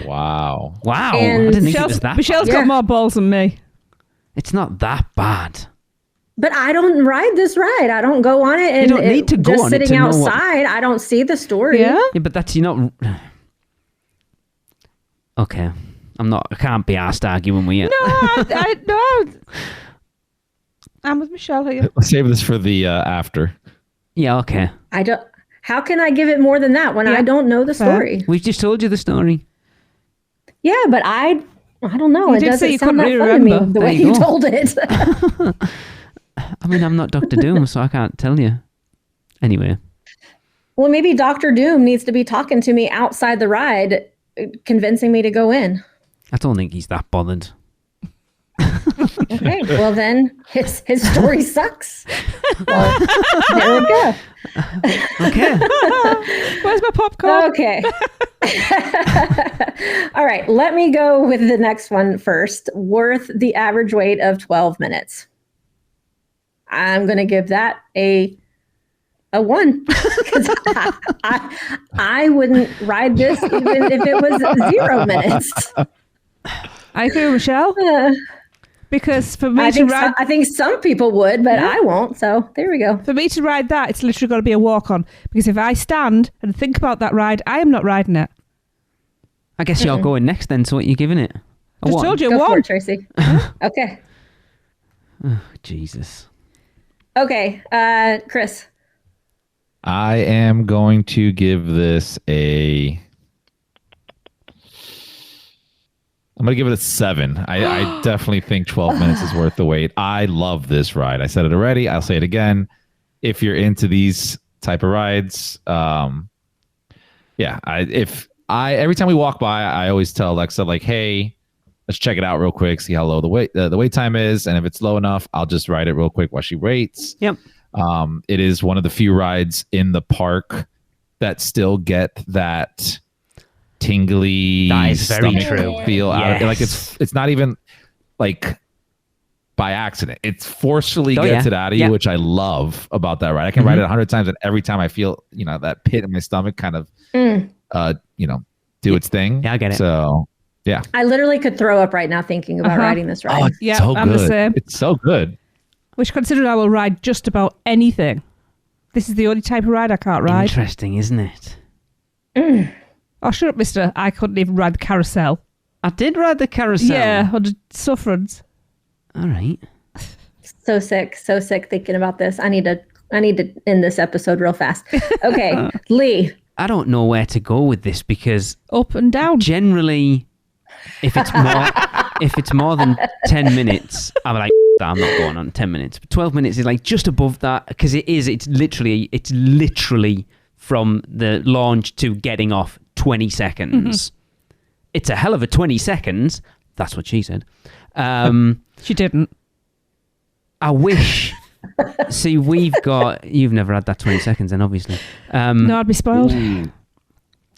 wow. Wow. And I didn't think it was that Michelle's bad. got more balls than me. It's not that bad. But I don't ride this ride. I don't go on it. And don't need to go just on it sitting to know what- outside, I don't see the story. Yeah. Yeah, but that's, you're not... Okay. I can't be asked arguing with you. No. I'm with Michelle here. Let's save this for the after. Yeah, okay. I don't. How can I give it more than that when I don't know the Fair. story? We've just told you the story. Yeah, but I don't know. You It did say doesn't you sound couldn't that really fun to me remember. the There way you you go. told it. I mean, I'm not Dr. Doom, so I can't tell you. Anyway. Well, maybe Dr. Doom needs to be talking to me outside the ride, convincing me to go in. I don't think he's that bothered. Okay, well then his story sucks. Well, there we go. Okay. Where's my popcorn? Okay. All right, let me go with the next one first. Worth the average wait of 12 minutes. I'm going to give that a 1 because I wouldn't ride this even if it was 0 minutes. I agree with Michelle. Because for me I to ride, think some people would, but I won't. So there we go. for me to ride that, it's literally got to be a walk on. Because if I stand and think about that ride, I am not riding it. I guess you're going next then, so what are you giving it? A Just 1? told you Go for one. it, Tracy. Okay. Jesus. Okay, Chris. I am going to give this I'm going to give it a 7. I definitely think 12 minutes is worth the wait. I love this ride. I said it already. I'll say it again. If you're into these type of rides, every time we walk by, I always tell Alexa, like, hey, let's check it out real quick, see how low the wait time is. And if it's low enough, I'll just ride it real quick while she waits. Yep. It is one of the few rides in the park that still get that tingly That is very stomach true. feel out of it. Like Yes. it's not even like by accident. It forcefully gets it out of you, which I love about that ride. I can ride it 100 times and every time I feel, that pit in my stomach kind of do its thing. Yeah, I get it. So Yeah. I literally could throw up right now thinking about riding this ride. Oh, it's Yeah, so I'm good. the same. It's so good. Which, considering I will ride just about anything, this is the only type of ride I can't ride. Interesting, isn't it? Oh, shut up, mister. I couldn't even ride the carousel. I did ride the carousel. Yeah, under sufferance. All right. So sick thinking about this. I need to end this episode real fast. Okay, Lee. I don't know where to go with this because Up and down. generally, if it's more than 10 minutes, I'm like, I'm not going on 10 minutes. But 12 minutes is like just above that because it's literally from the launch to getting off 20 seconds. It's a hell of a 20 seconds. That's what she said. She didn't. I wish. See, you've never had that 20 seconds then, obviously. No, I'd be spoiled.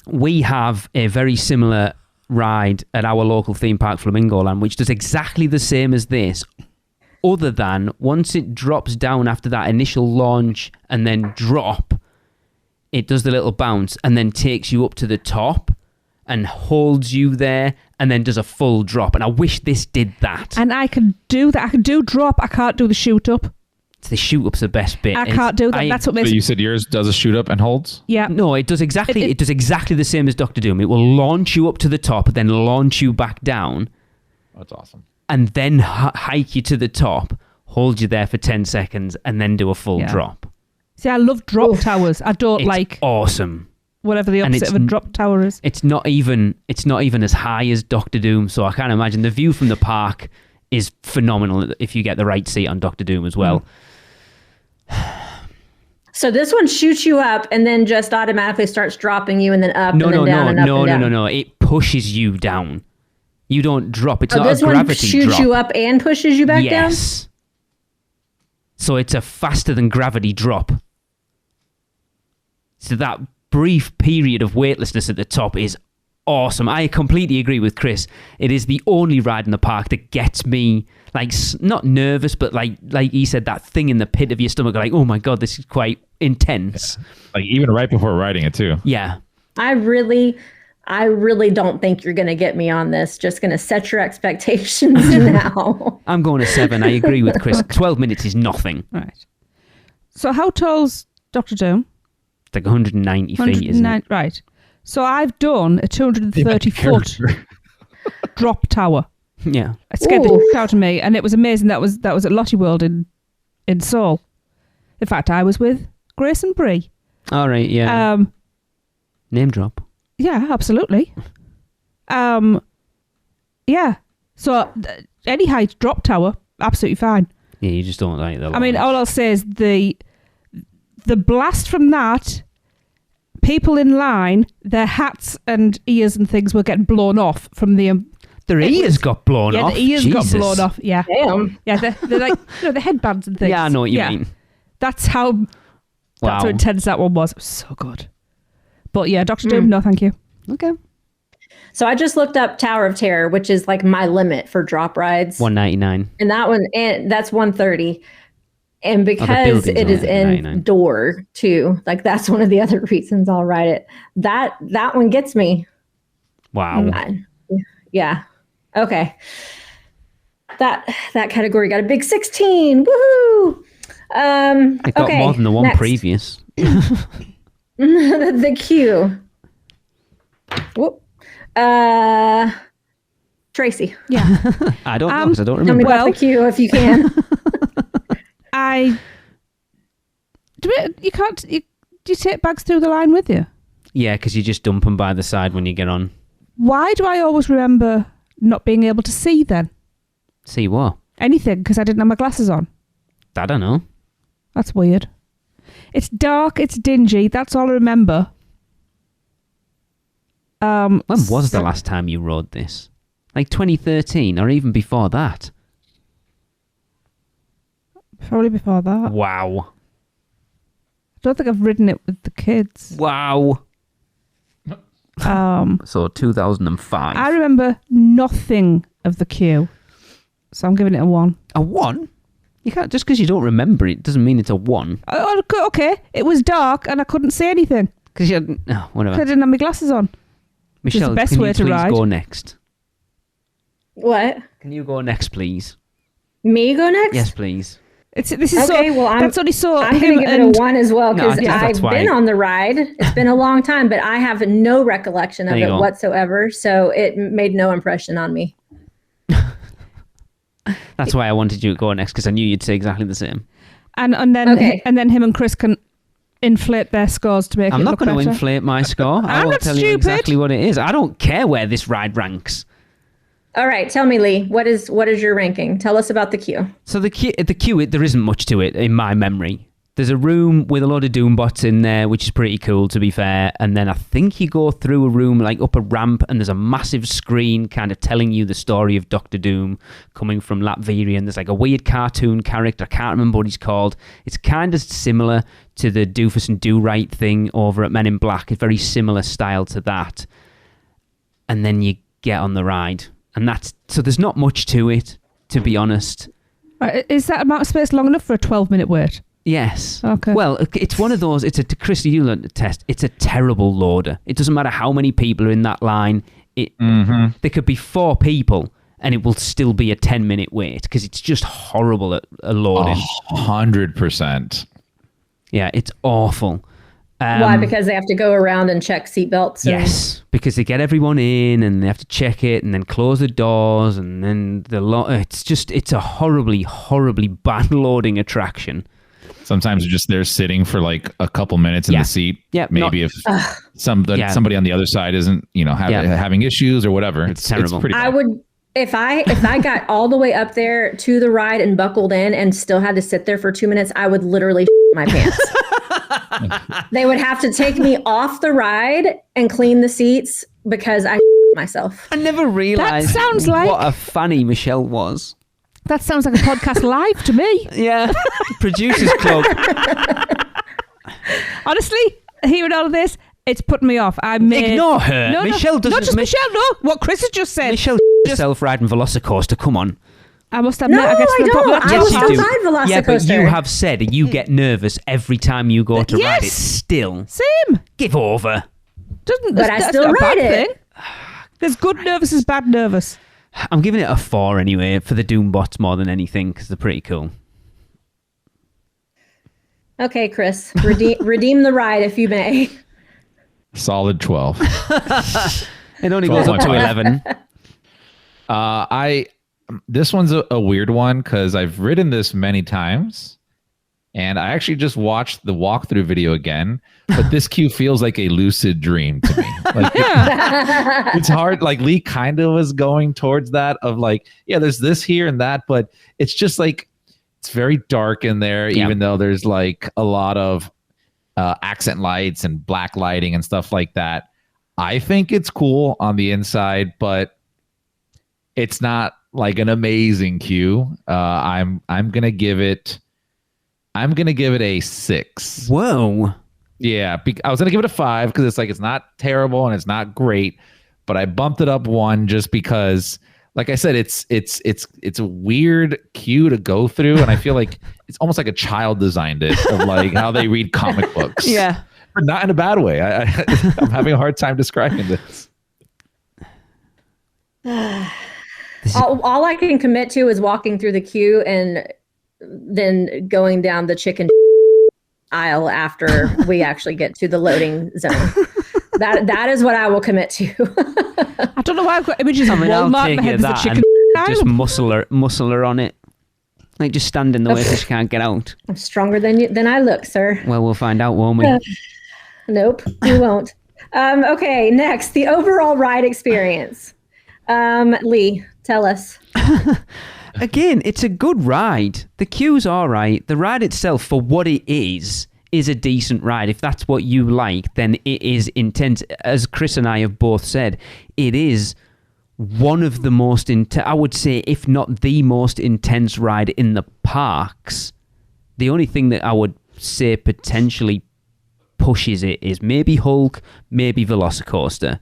We have a very similar ride at our local theme park, Flamingo Land, which does exactly the same as this, other than once it drops down after that initial launch and then drop, it does the little bounce and then takes you up to the top and holds you there and then does a full drop. And I wish this did that. And I can do that. I can do drop. I can't do the shoot up. The shoot up's the best bit. I can't do that. That's what makes So you said yours does a shoot up and holds? Yeah. No, it does exactly. It does exactly the same as Doctor Doom. It will launch you up to the top, then launch you back down, That's awesome. and then hike you to the top, hold you there for 10 seconds, and then do a full drop. See, I love drop towers. I don't It's like awesome. whatever the And opposite it's of a drop tower is. It's not even as high as Doctor Doom, so I can't imagine. The view from the park is phenomenal if you get the right seat on Doctor Doom as well. So this one shoots you up and then just automatically starts dropping you and then up and then down and up and down. No. It pushes you down. You don't drop. It's not this a one gravity shoots drop. you up and pushes you back down? Yes. So it's a faster than gravity drop. So that brief period of weightlessness at the top is awesome. I completely agree with Chris. It is the only ride in the park that gets me, like, not nervous, but like he said, that thing in the pit of your stomach, like, oh my God, this is quite intense. Yeah. Like even right before riding it too. Yeah. I really don't think you're going to get me on this. Just going to set your expectations now. I'm going to 7. I agree with Chris. 12 minutes is nothing. Right. So how tall's Dr. Doom? It's like 190 feet, isn't it? Right. So I've done a 230-foot drop tower. Yeah. It scared the shit out of me, and it was amazing. That was at Lottie World in Seoul. In fact, I was with Grace and Bree. All right, yeah. Name drop. Yeah, absolutely. Yeah. So any height drop tower, absolutely fine. Yeah, you just don't like that. I mean, all I'll say is the blast from that, people in line, their hats and ears and things were getting blown off from the... their ears got blown off? Yeah, the ears got blown off, yeah. Damn. Yeah, they're like, the headbands and things. Yeah, I know what you mean. That's how intense that one was. It was so good. But yeah, Dr. Doom, no thank you. Okay. So I just looked up Tower of Terror, which is like my limit for drop rides. 199. And that one, and that's 130. And because it is indoor too, like that's one of the other reasons I'll ride it. That one gets me. Wow. Yeah. Okay. That category got a big 16. Woohoo! It got more than the one previous. The queue. Whoop. Tracy. Yeah. I don't know because I don't Tell me remember. about the queue if you can. Do you take bags through the line with you? Yeah, because you just dump them by the side when you get on. Why do I always remember not being able to see then? See what? Anything, because I didn't have my glasses on. I don't know. That's weird. It's dark, it's dingy, that's all I remember. When was the last time you rode this? Like 2013 or even before that? Probably before that. Wow. I don't think I've ridden it with the kids. Wow. So 2005. I remember nothing of the queue. So I'm giving it a 1. A 1? You can't, just because you don't remember it doesn't mean it's a 1. Oh, okay. It was dark and I couldn't see anything. Because you had, I whatever. didn't have my glasses on. Michelle, the best can way you to please ride. go next? What? Can you go next, please? Me go next? Yes, please. This is Okay, well, that's only so I'm him going to give it and a 1 as well because No, that's I've why. been on the ride. It's been a long time, but I have no recollection of There you it go. whatsoever. So it made no impression on me. That's why I wanted you to go next, because I knew you'd say exactly the same. and then Okay. and then him and Chris can inflate their scores to make I'm it not look going to better. inflate my score. I I'm will not tell you stupid. exactly what it is. I don't care where this ride ranks. All right, tell me, Lee, what is your ranking? Tell us about the queue. So the queue, there isn't much to it in my memory. There's a room with a lot of Doombots in there, which is pretty cool, to be fair. And then I think you go through a room, like up a ramp, and there's a massive screen kind of telling you the story of Doctor Doom coming from Latveria. And there's like a weird cartoon character. I can't remember what he's called. It's kind of similar to the Doofus and Do Right thing over at Men in Black. It's very similar style to that. And then you get on the ride. And so there's not much to it, to be honest. Right, is that amount of space long enough for a 12-minute wait? Yes. Okay. Well, it's one of those. Chris, you learned the test. It's a terrible loader. It doesn't matter how many people are in that line. There could be 4 people, and it will still be a 10-minute wait because it's just horrible at loading. 100%. Yeah, it's awful. Why? Because they have to go around and check seatbelts. Yes, because they get everyone in and they have to check it and then close the doors and then it's a horribly, horribly bad loading attraction. Sometimes they're sitting for like a couple minutes in the seat. Yeah, maybe if somebody on the other side isn't, having issues or whatever. It's terrible. It's pretty bad. I would, if I got all the way up there to the ride and buckled in and still had to sit there for 2 minutes, I would literally my pants. They would have to take me off the ride and clean the seats because I myself. I never realized what a fanny Michelle was. That sounds like a podcast live to me. Yeah, Producers Club. Honestly, hearing all of this, it's putting me off. Ignore her. No, Michelle doesn't. Not just Michelle. No, what Chris has just said. Michelle herself riding Velocicoaster. Come on. I must admit, No, I get to I the don't. problem. I Yes, will you still do. ride Velocicoaster. Yeah, but you have said you get nervous every time you go to ride it. Yes. Still, Same. give over. But I still not a ride bad it. thing. There's good nervous, there's bad nervous. I'm giving it a 4 anyway for the Doombots more than anything because they're pretty cool. Okay, Chris, redeem the ride if you may. Solid 12. It only goes up to 11. This one's a weird one because I've ridden this many times, and I actually just watched the walkthrough video again. But this queue feels like a lucid dream to me. Like it's hard. Like Lee kind of was going towards that of like, yeah, there's this here and that, but it's just like it's very dark in there, even though there's like a lot of accent lights and black lighting and stuff like that. I think it's cool on the inside, but it's not like an amazing queue. I'm gonna give it a 6. Whoa. Yeah, I was gonna give it a 5 because it's like it's not terrible and it's not great, but I bumped it up 1 just because, like I said, it's a weird queue to go through, and I feel like it's almost like a child designed it of like how they read comic books. Yeah, but not in a bad way. I'm having a hard time describing this. All I can commit to is walking through the queue and then going down the chicken aisle after we actually get to the loading zone. That is what I will commit to. I don't know why I've got images of I'll Walmart in take my head. you There's a that chicken and just aisle. muscle her on it. Like just stand in the way so she can't get out. I'm stronger than I look, sir. Well, we'll find out, won't we? Nope, you won't. Okay, next, the overall ride experience. Lee, tell us. Again, it's a good ride. The queue's all right. The ride itself, for what it is a decent ride. If that's what you like, then it is intense. As Chris and I have both said, it is one of the most I would say, if not the most intense ride in the parks. The only thing that I would say potentially pushes it is maybe Hulk, maybe Velocicoaster.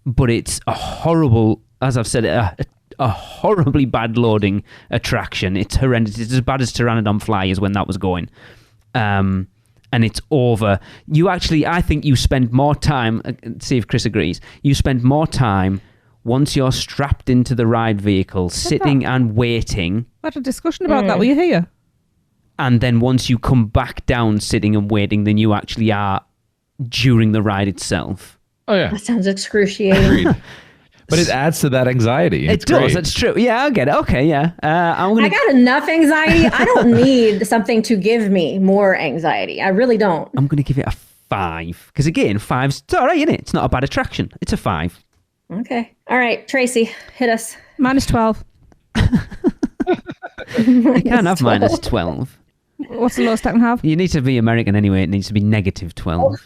But it's a horrible, as I've said, a horribly bad loading attraction. It's horrendous. It's as bad as Pteranodon Flyers when that was going. And it's over. I think you spend more time, see if Chris agrees, you spend more time once you're strapped into the ride vehicle, sitting and waiting, We had a discussion about that. Were you here? and then once you come back down sitting and waiting, then you actually are during the ride itself. Oh yeah, That sounds excruciating. agreed. But it adds to that anxiety. It does. That's true. Yeah, I get it. Okay, yeah. I got enough anxiety. I don't need something to give me more anxiety. I really don't. I'm going to give it a 5 because again, 5's it's all right, isn't it? It's not a bad attraction. It's a 5. Okay. All right, Tracy, hit us. -12. You can't have -12. What's the lowest I can have? You need to be American anyway. It needs to be -12.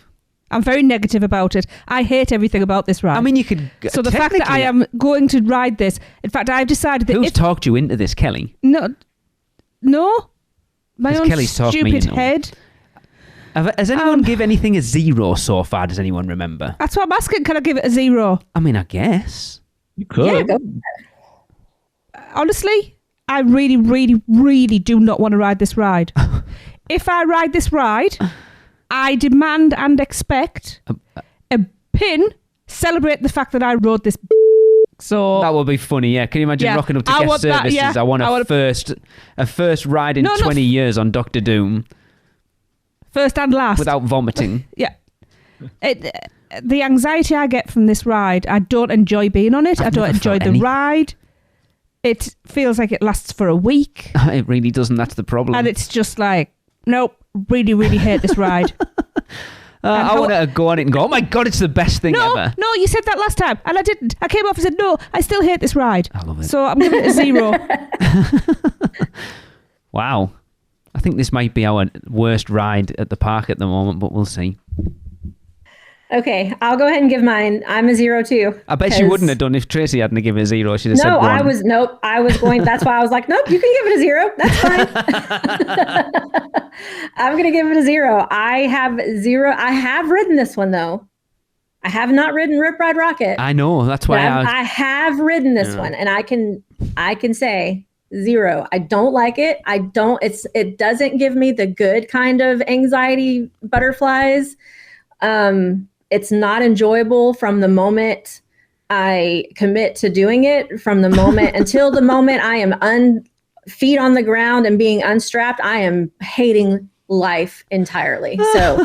I'm very negative about it. I hate everything about this ride. I mean, you could. So the fact that I am going to ride this, in fact, I've decided that Who's talked you into this, Kelly? No, my 'Cause own Kelly's talked me stupid into it. head. Has anyone give anything a 0 so far? Does anyone remember? That's what I'm asking. Can I give it a 0? I mean, I guess. You could. Honestly, I really, really, really do not want to ride this ride. If I ride this ride, I demand and expect a pin celebrate the fact that I rode this. So That would be funny, yeah. Can you imagine rocking up to I guest want that, services? yeah. I want I a want first ride in 20 years on Doctor Doom first and last. without vomiting. Yeah. The anxiety I get from this ride, I don't enjoy being on it. I don't never enjoy felt the any. ride. It feels like it lasts for a week. It really doesn't. That's the problem. And it's just like, nope, really, really hate this ride. I want to go on it and go, oh my God, it's the best thing ever. No, you said that last time, and I didn't. I came off and said, no, I still hate this ride. I love it. So I'm giving it a 0. Wow. I think this might be our worst ride at the park at the moment, but we'll see. Okay, I'll go ahead and give mine. I'm a 0 too. I bet she wouldn't have done if Tracy hadn't given it a 0. She'd have said No, 1. I was going, that's why I was like, nope, you can give it a 0. That's fine. I'm going to give it a 0. I have ridden this one though. I have not ridden Rip Ride Rocket. I know. That's why I have ridden this one, and I can say 0. I don't like it. It doesn't give me the good kind of anxiety butterflies. It's not enjoyable from the moment I commit to doing it, from the moment until the moment I am feet on the ground and being unstrapped. I am hating life entirely. So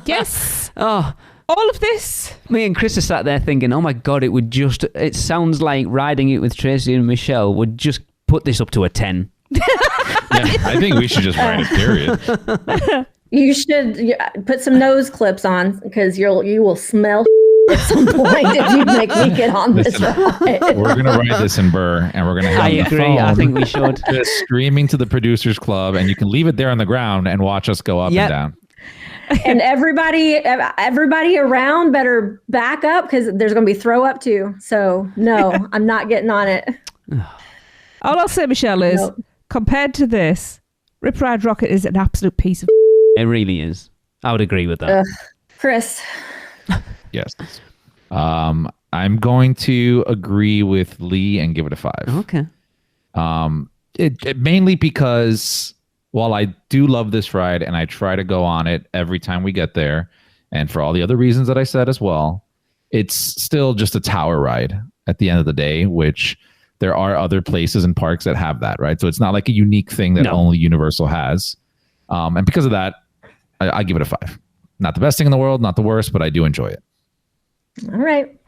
Yes. Oh, All of this. me and Chris are sat there thinking, oh my God, it sounds like riding it with Tracy and Michelle would just put this up to a 10. Yeah, I think we should just ride it, period. you should put some nose clips on, because you will smell at some point if you make me get on this ride. We're going to ride this in Burr, and we're going to have I the agree. phone I think we should. just streaming to the Producers Club, and you can leave it there on the ground and watch us go up Yep. and down. And everybody around better back up, because there's going to be throw up too. So no, I'm not getting on it. All I'll say, Michelle, is Nope. compared to this, Rip Ride Rocket is an absolute piece of. It really is. I would agree with that. Chris. Yes. I'm going to agree with Lee and give it a 5. Okay. It mainly because while I do love this ride and I try to go on it every time we get there, and for all the other reasons that I said as well, it's still just a tower ride at the end of the day, which there are other places and parks that have that, right? So it's not like a unique thing that only Universal has. And because of that, I give it a 5. Not the best thing in the world, not the worst, but I do enjoy it. All right.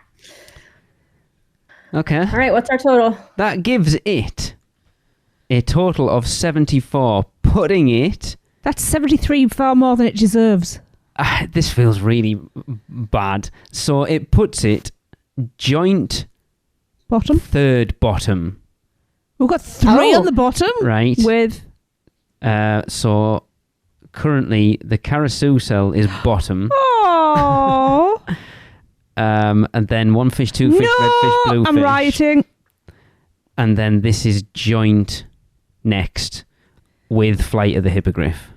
Okay. All right. What's our total? That gives it a total of 74, putting it... That's 73, far more than it deserves. This feels really bad. So it puts it joint Bottom. third bottom. We've got 3 on the bottom. Right. With. So currently the Carousel is bottom. Oh. And then one fish, two fish, red fish, blue I'm fish. rioting. And then this is joint next with Flight of the Hippogriff.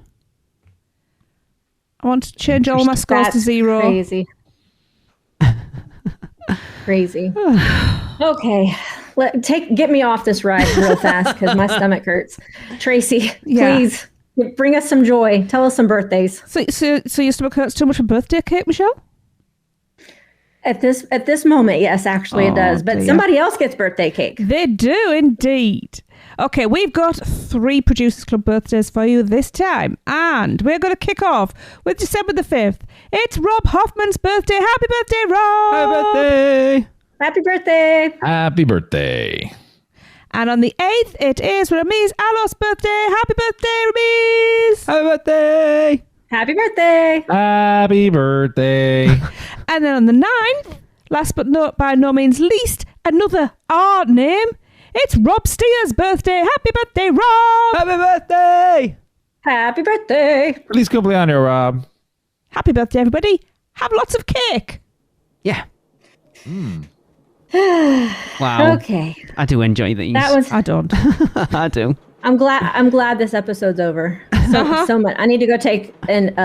I want to change all my scores to 0. Crazy. Crazy. Okay. Get me off this ride real fast, because my stomach hurts. Tracy, Yeah. please bring us some joy. Tell us some birthdays. So your stomach hurts too much for birthday cake, Michelle? At this moment, yes, actually it does. But dear. somebody else gets birthday cake. They do indeed. Okay, we've got 3 Producers Club birthdays for you this time. And we're going to kick off with December the 5th. It's Rob Hoffman's birthday. Happy birthday, Rob! Happy birthday! Happy birthday! Happy birthday. And on the 8th, it is Ramiz Alos' birthday. Happy birthday, Ramiz! Happy birthday! Happy birthday! Happy birthday. And then on the 9th, last but not by no means least, another art name. It's Rob Steer's birthday. Happy birthday, Rob! Happy birthday! Happy birthday! Feliz cumpleaños, Rob. Happy birthday, everybody. Have lots of cake. Yeah. Wow. Okay. I do enjoy these. That was I don't. I do. I'm glad this episode's over. So much. I need to go take an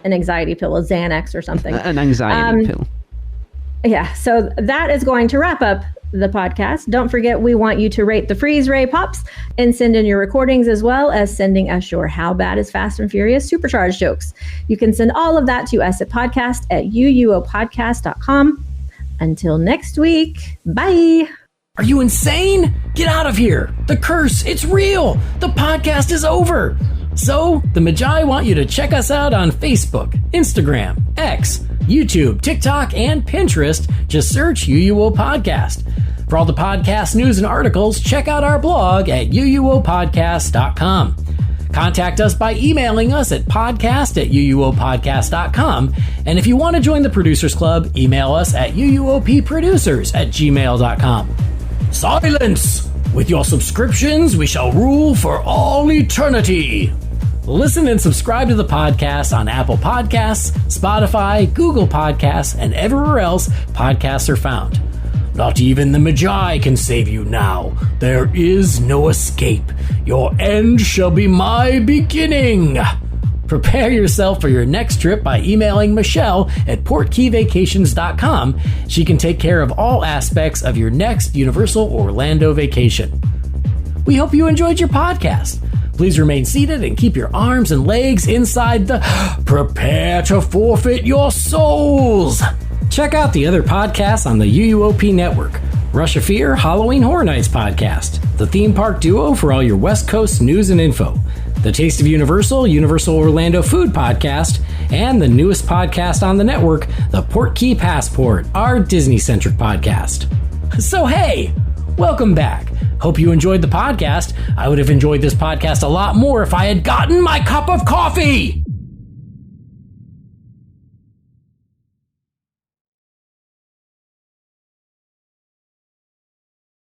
anxiety pill, a Xanax or something. An anxiety pill. Yeah, so that is going to wrap up the podcast. Don't forget, we want you to rate the Freeze Ray Pops and send in your recordings, as well as sending us your How Bad is Fast and Furious Supercharged jokes. You can send all of that to us at podcast@uuopodcast.com. Until next week, bye. Are you insane? Get out of here. The curse, it's real. The podcast is over. So, the Magi want you to check us out on Facebook, Instagram, X, YouTube, TikTok, and Pinterest. Just search UUO Podcast. For all the podcast news and articles, check out our blog at uuopodcast.com. Contact us by emailing us at podcast@uuopodcast.com. And if you want to join the Producers Club, email us at uuopproducers@gmail.com. Silence! With your subscriptions, we shall rule for all eternity. Listen and subscribe to the podcast on Apple Podcasts, Spotify, Google Podcasts, and everywhere else podcasts are found. Not even the Magi can save you now. There is no escape. Your end shall be my beginning. Prepare yourself for your next trip by emailing Michelle at portkeyvacations.com. She can take care of all aspects of your next Universal Orlando vacation. We hope you enjoyed your podcast. Please remain seated and keep your arms and legs inside the Prepare to Forfeit Your Souls. Check out the other podcasts on the UUOP network. Rush of Fear Halloween Horror Nights podcast, the theme park duo for all your West Coast news and info, the Taste of Universal, Universal Orlando Food podcast, and the newest podcast on the network, the Port Key Passport, our Disney-centric podcast. So hey, welcome back. Hope you enjoyed the podcast. I would have enjoyed this podcast a lot more if I had gotten my cup of coffee.